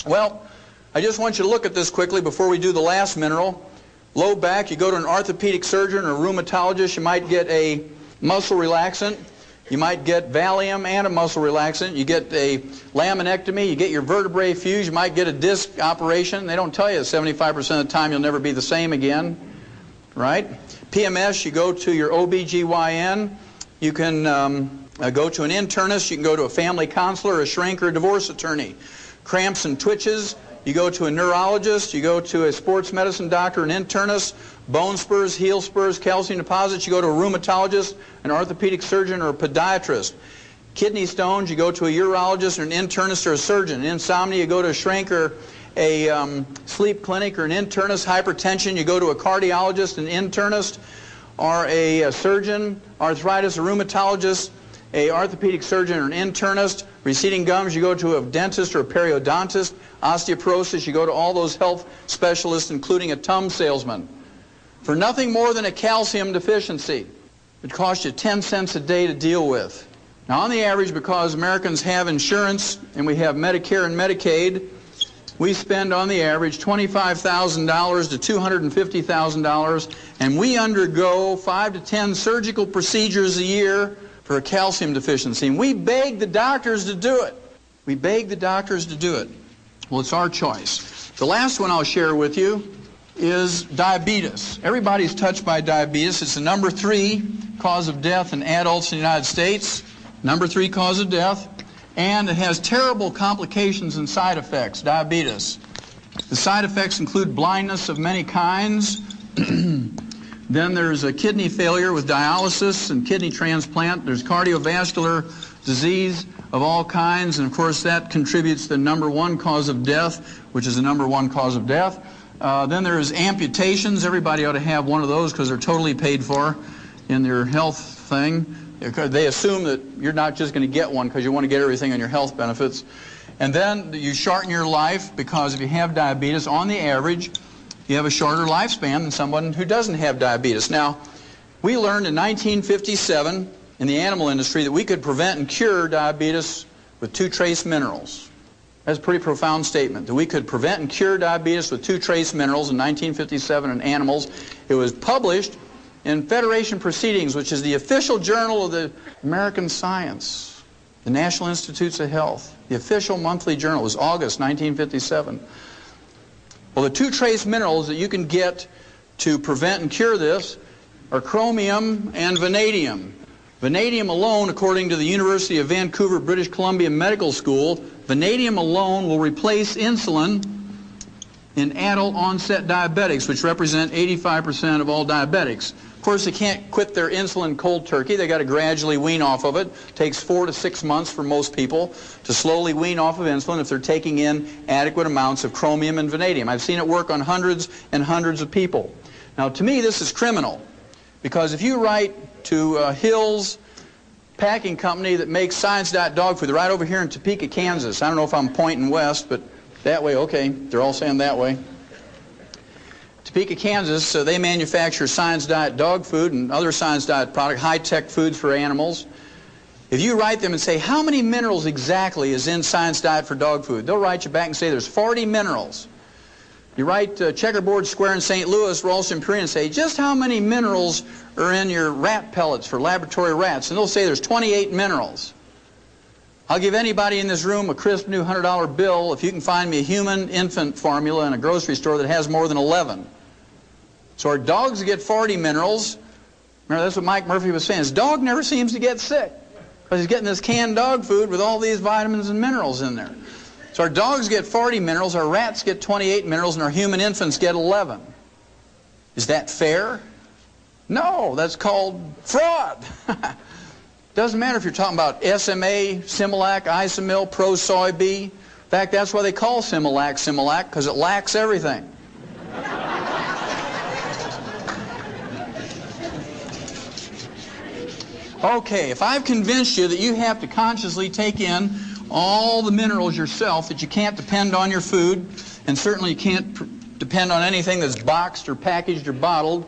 Well, I just want you to look at this quickly before we do the last mineral. Low back, you go to an orthopedic surgeon or a rheumatologist, you might get a muscle relaxant. You might get Valium and a muscle relaxant. You get a laminectomy. You get your vertebrae fused. You might get a disc operation. They don't tell you 75% of the time you'll never be the same again, right? PMS, you go to your OBGYN. You can go to an internist. You can go to a family counselor, a shrink, or a divorce attorney. Cramps and twitches, you go to a neurologist. You go to a sports medicine doctor, an internist. Bone spurs, heel spurs, calcium deposits, you go to a rheumatologist, an orthopedic surgeon, or a podiatrist. Kidney stones, you go to a urologist or an internist or a surgeon. Insomnia, you go to a shrink or a sleep clinic or an internist. Hypertension, you go to a cardiologist, an internist, or a surgeon. Arthritis, a rheumatologist, a orthopedic surgeon or an internist. Receding gums, you go to a dentist or a periodontist. Osteoporosis, you go to all those health specialists, including a Tums salesman. For nothing more than a calcium deficiency. It costs you 10 cents a day to deal with. Now, on the average, because Americans have insurance and we have Medicare and Medicaid, we spend on the average $25,000 to $250,000, and we undergo 5 to 10 surgical procedures a year for a calcium deficiency. And we beg the doctors to do it. We beg the doctors to do it. Well, it's our choice. The last one I'll share with you is diabetes. Everybody's touched by diabetes. It's the number 3 cause of death in adults in the United States. Number 3 cause of death. And it has terrible complications and side effects, diabetes. The side effects include blindness of many kinds. Then there's a kidney failure with dialysis and kidney transplant. There's cardiovascular disease of all kinds. And of course that contributes to the number 1 cause of death, which is the number 1 cause of death. Then there's amputations. Everybody ought to have one of those because they're totally paid for in their health thing. They assume that you're not just going to get one because you want to get everything on your health benefits. And then you shorten your life because if you have diabetes, on the average, you have a shorter lifespan than someone who doesn't have diabetes. Now, we learned in 1957 in the animal industry that we could prevent and cure diabetes with 2 trace minerals. That's a pretty profound statement, that we could prevent and cure diabetes with 2 trace minerals in 1957 in animals. It was published in Federation Proceedings, which is the official journal of the American Science, the National Institutes of Health. The official monthly journal was August 1957. Well, the 2 trace minerals that you can get to prevent and cure this are chromium and vanadium. Vanadium alone, according to the University of Vancouver, British Columbia Medical School, vanadium alone will replace insulin in adult onset diabetics, which represent 85% of all diabetics. Of course, they can't quit their insulin cold turkey. They got to gradually wean off of it. It takes 4 to 6 months for most people to slowly wean off of insulin if they're taking in adequate amounts of chromium and vanadium. I've seen it work on hundreds and hundreds of people. Now, to me, this is criminal, because if you write to Hill's packing company that makes Science Diet dog food, they're right over here in Topeka, Kansas. I don't know if I'm pointing west, but that way, okay, they're all saying that way. Topeka, Kansas, they manufacture Science Diet dog food and other Science Diet product, high-tech foods for animals. If you write them and say, how many minerals exactly is in Science Diet for dog food, they'll write you back and say there's 40 minerals. You write Checkerboard Square in St. Louis, Ralston, Purina, and say, just how many minerals are in your rat pellets for laboratory rats? And they'll say there's 28 minerals. I'll give anybody in this room a crisp new $100 bill if you can find me a human infant formula in a grocery store that has more than 11. So our dogs get 40 minerals. Remember, that's what Mike Murphy was saying. His dog never seems to get sick because he's getting this canned dog food with all these vitamins and minerals in there. So our dogs get 40 minerals, our rats get 28 minerals, and our human infants get 11. Is that fair? No, that's called fraud. Doesn't matter if you're talking about SMA, Similac, Isomil, Pro Soy B. In fact, that's why they call Similac Similac, because it lacks everything. Okay, if I've convinced you that you have to consciously take in all the minerals yourself, that you can't depend on your food, and certainly you can't depend on anything that's boxed or packaged or bottled,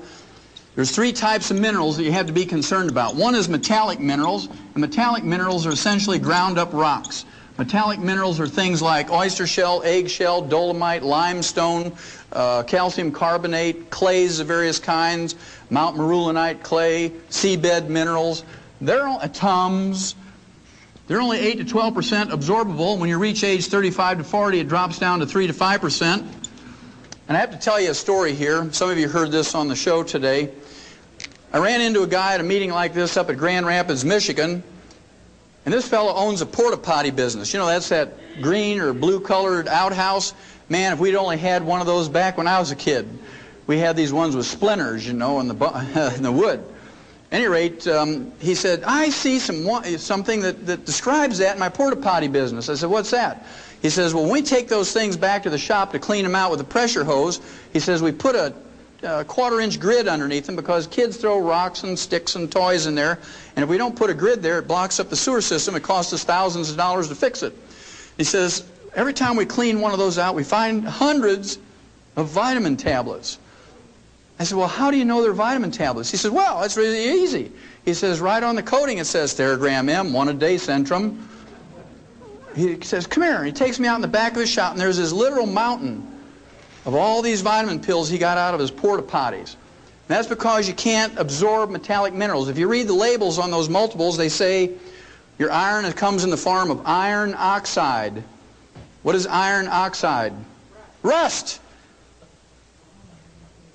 there's 3 types of minerals that you have to be concerned about. One is metallic minerals, and metallic minerals are essentially ground up rocks. Metallic minerals are things like oyster shell, egg shell, dolomite, limestone, calcium carbonate, clays of various kinds, Mount Marulanite clay, seabed minerals. They're Tums. They're only 8 to 12% absorbable. When you reach age 35 to 40, it drops down to 3 to 5%. And I have to tell you a story here. Some of you heard this on the show today. I ran into a guy at a meeting like this up at Grand Rapids, Michigan, and this fellow owns a porta potty business. You know, that's that green or blue colored outhouse. Man, if we'd only had one of those back when I was a kid. We had these ones with splinters, you know, in the wood. At any rate, he said, I see something that describes that in my porta potty business. I said, what's that? He says, well, when we take those things back to the shop to clean them out with a pressure hose, he says, we put a 1/4-inch grid underneath them because kids throw rocks and sticks and toys in there, and if we don't put a grid there, it blocks up the sewer system. It costs us thousands of dollars to fix it. He says, every time we clean one of those out, we find hundreds of vitamin tablets. I said, well, how do you know they're vitamin tablets? He says, well, it's really easy. He says, right on the coating it says Theragram M, 1 a day Centrum. He says, come here. And he takes me out in the back of his shop, and there's this literal mountain of all these vitamin pills he got out of his porta potties. And that's because you can't absorb metallic minerals. If you read the labels on those multiples, they say your iron comes in the form of iron oxide. What is iron oxide? Rust.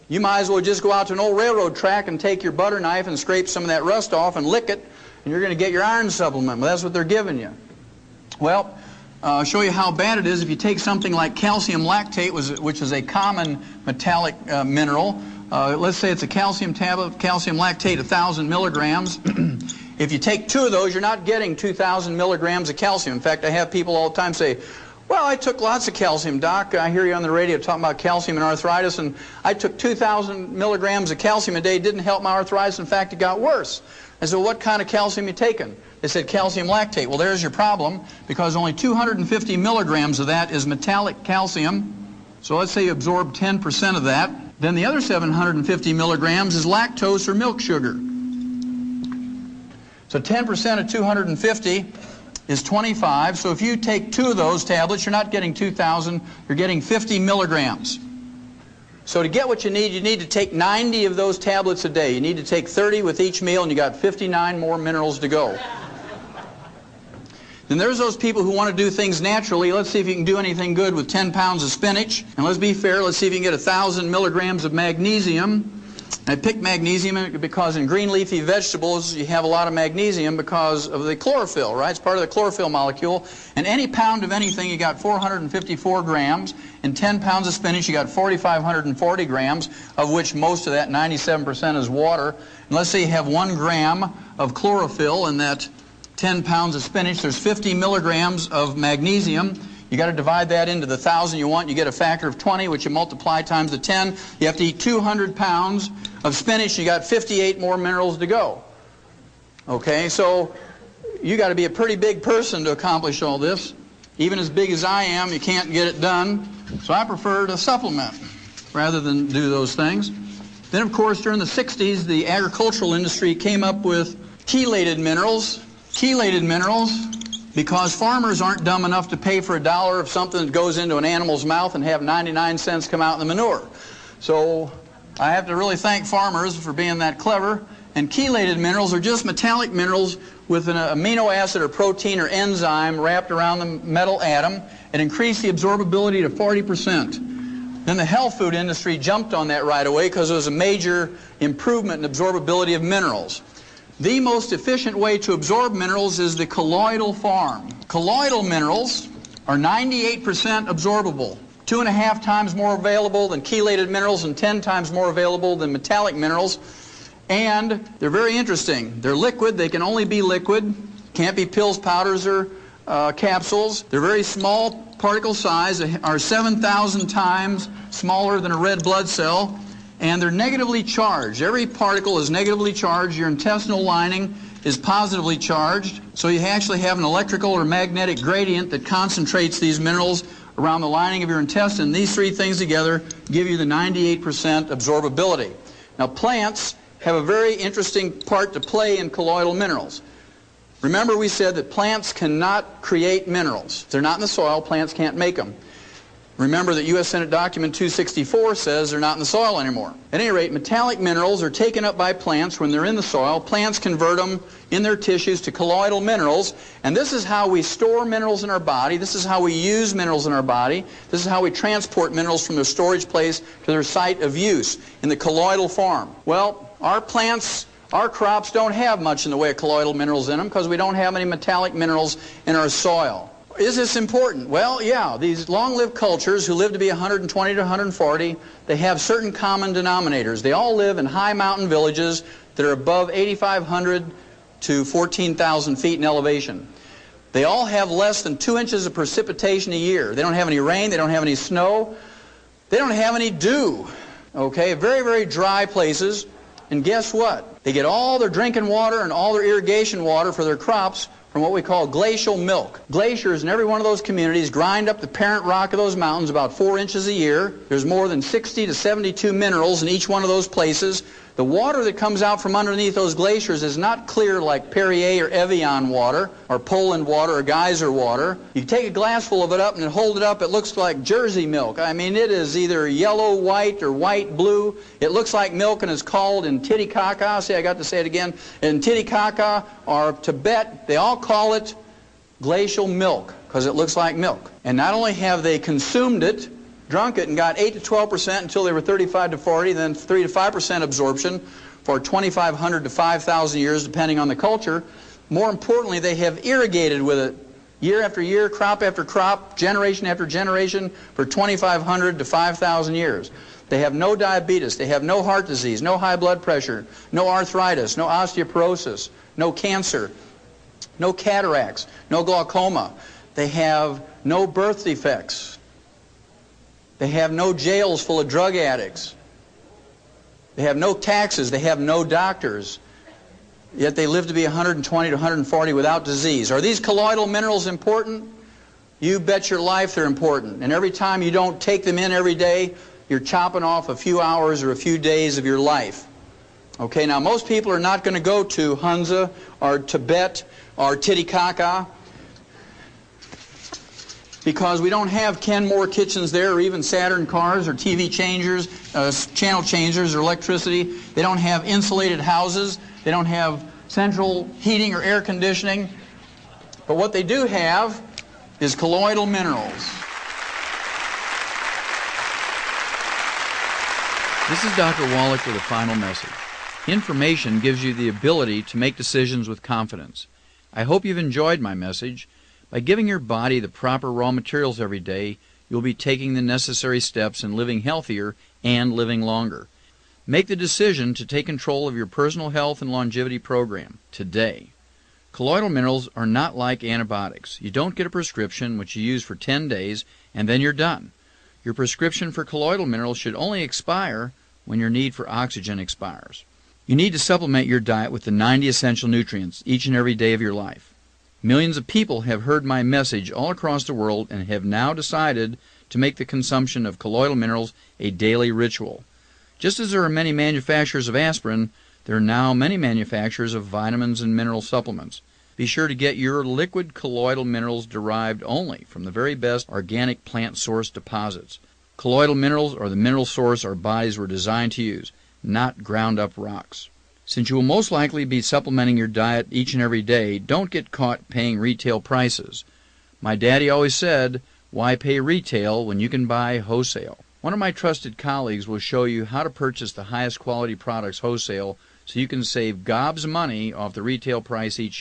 You might as well just go out to an old railroad track and take your butter knife and scrape some of that rust off and lick it, and you're going to get your iron supplement. Well, that's what they're giving you. Well, I'll show you how bad it is if you take something like calcium lactate, which is a common metallic mineral. Let's say it's a calcium tablet, calcium lactate, 1,000 milligrams. If you take 2 of those, you're not getting 2,000 milligrams of calcium. In fact, I have people all the time say, well, I took lots of calcium, Doc. I hear you on the radio talking about calcium and arthritis, and I took 2,000 milligrams of calcium a day. It didn't help my arthritis. In fact, it got worse. I said, well, what kind of calcium you taking? They said calcium lactate. Well, there's your problem, because only 250 milligrams of that is metallic calcium. So let's say you absorb 10% of that. Then the other 750 milligrams is lactose or milk sugar. So 10% of 250 is 25. So if you take 2 of those tablets, you're not getting 2,000, you're getting 50 milligrams. So to get what you need to take 90 of those tablets a day. You need to take 30 with each meal, and you got 59 more minerals to go. Then there's those people who want to do things naturally. Let's see if you can do anything good with 10 pounds of spinach. And let's be fair, let's see if you can get 1,000 milligrams of magnesium. I picked magnesium because in green leafy vegetables you have a lot of magnesium because of the chlorophyll, right? It's part of the chlorophyll molecule. And any pound of anything, you got 454 grams. In 10 pounds of spinach, you got 4,540 grams, of which most of that, 97%, is water. And let's say you have 1 gram of chlorophyll in that 10 pounds of spinach. There's 50 milligrams of magnesium. You got to divide that into the 1,000 you want. You get a factor of 20, which you multiply times the 10. You have to eat 200 pounds of spinach. You got 58 more minerals to go. Okay, so you got to be a pretty big person to accomplish all this. Even as big as I am, you can't get it done. So I prefer to supplement rather than do those things. Then, of course, during the 60s, the agricultural industry came up with chelated minerals. Chelated minerals, because farmers aren't dumb enough to pay for $1 of something that goes into an animal's mouth and have 99 cents come out in the manure. So I have to really thank farmers for being that clever. And chelated minerals are just metallic minerals with an amino acid or protein or enzyme wrapped around the metal atom and increase the absorbability to 40%. Then the health food industry jumped on that right away because it was a major improvement in absorbability of minerals. The most efficient way to absorb minerals is the colloidal form. Colloidal minerals are 98% absorbable, 2.5 times more available than chelated minerals and 10 times more available than metallic minerals. And they're very interesting. They're liquid. They can only be liquid. Can't be pills, powders, or capsules. They're very small particle size, are 7,000 times smaller than a red blood cell. And they're negatively charged. Every particle is negatively charged. Your intestinal lining is positively charged. So you actually have an electrical or magnetic gradient that concentrates these minerals around the lining of your intestine. These three things together give you the 98% absorbability. Now, plants have a very interesting part to play in colloidal minerals. Remember, we said that plants cannot create minerals. If they're not in the soil, plants can't make them. Remember that U.S. Senate Document 264 says they're not in the soil anymore. At any rate, metallic minerals are taken up by plants when they're in the soil. Plants convert them in their tissues to colloidal minerals, and this is how we store minerals in our body. This is how we use minerals in our body. This is how we transport minerals from their storage place to their site of use in the colloidal form. Well, our plants, our crops don't have much in the way of colloidal minerals in them because we don't have any metallic minerals in our soil. Is this important? Well, yeah, these long-lived cultures who live to be 120 to 140, they have certain common denominators. They all live in high mountain villages that are above 8,500 to 14,000 feet in elevation. They all have less than 2 inches of precipitation a year. They don't have any rain, they don't have any snow, they don't have any dew. Okay, very, very dry places. And guess what? They get all their drinking water and all their irrigation water for their crops from what we call glacial milk. Glaciers in every one of those communities grind up the parent rock of those mountains about 4 inches a year. There's more than 60 to 72 minerals in each one of those places. The water that comes out from underneath those glaciers is not clear like Perrier or Evian water or Poland water or geyser water. You take a glass full of it up and hold it up, it looks like Jersey milk. I mean, it is either yellow, white, or white, blue. It looks like milk and is called in Titicaca, see, I got to say it again, in Titicaca or Tibet, they all call it glacial milk because it looks like milk. And not only have they consumed it, drunk it, and got 8 to 12% until they were 35 to 40, then 3 to 5% absorption for 2,500 to 5,000 years, depending on the culture. More importantly, they have irrigated with it year after year, crop after crop, generation after generation for 2,500 to 5,000 years. They have no diabetes, they have no heart disease, no high blood pressure, no arthritis, no osteoporosis, no cancer, no cataracts, no glaucoma. They have no birth defects. They have no jails full of drug addicts. They have no taxes. They have no doctors. Yet they live to be 120 to 140 without disease. Are these colloidal minerals important? You bet your life they're important. And every time you don't take them in every day, you're chopping off a few hours or a few days of your life. Okay, now most people are not going to go to Hunza or Tibet or Titicaca because we don't have Kenmore kitchens there or even Saturn cars or TV changers, channel changers or electricity. They don't have insulated houses. They don't have central heating or air conditioning. But what they do have is colloidal minerals. This is Dr. Wallach with a final message. Information gives you the ability to make decisions with confidence. I hope you've enjoyed my message. By giving your body the proper raw materials every day, you'll be taking the necessary steps in living healthier and living longer. Make the decision to take control of your personal health and longevity program today. Colloidal minerals are not like antibiotics. You don't get a prescription which you use for 10 days and then you're done. Your prescription for colloidal minerals should only expire when your need for oxygen expires. You need to supplement your diet with the 90 essential nutrients each and every day of your life. Millions of people have heard my message all across the world and have now decided to make the consumption of colloidal minerals a daily ritual. Just as there are many manufacturers of aspirin, there are now many manufacturers of vitamins and mineral supplements. Be sure to get your liquid colloidal minerals derived only from the very best organic plant source deposits. Colloidal minerals are the mineral source our bodies were designed to use, not ground up rocks. Since you will most likely be supplementing your diet each and every day, don't get caught paying retail prices. My daddy always said, why pay retail when you can buy wholesale? One of my trusted colleagues will show you how to purchase the highest quality products wholesale so you can save gobs of money off the retail price each year.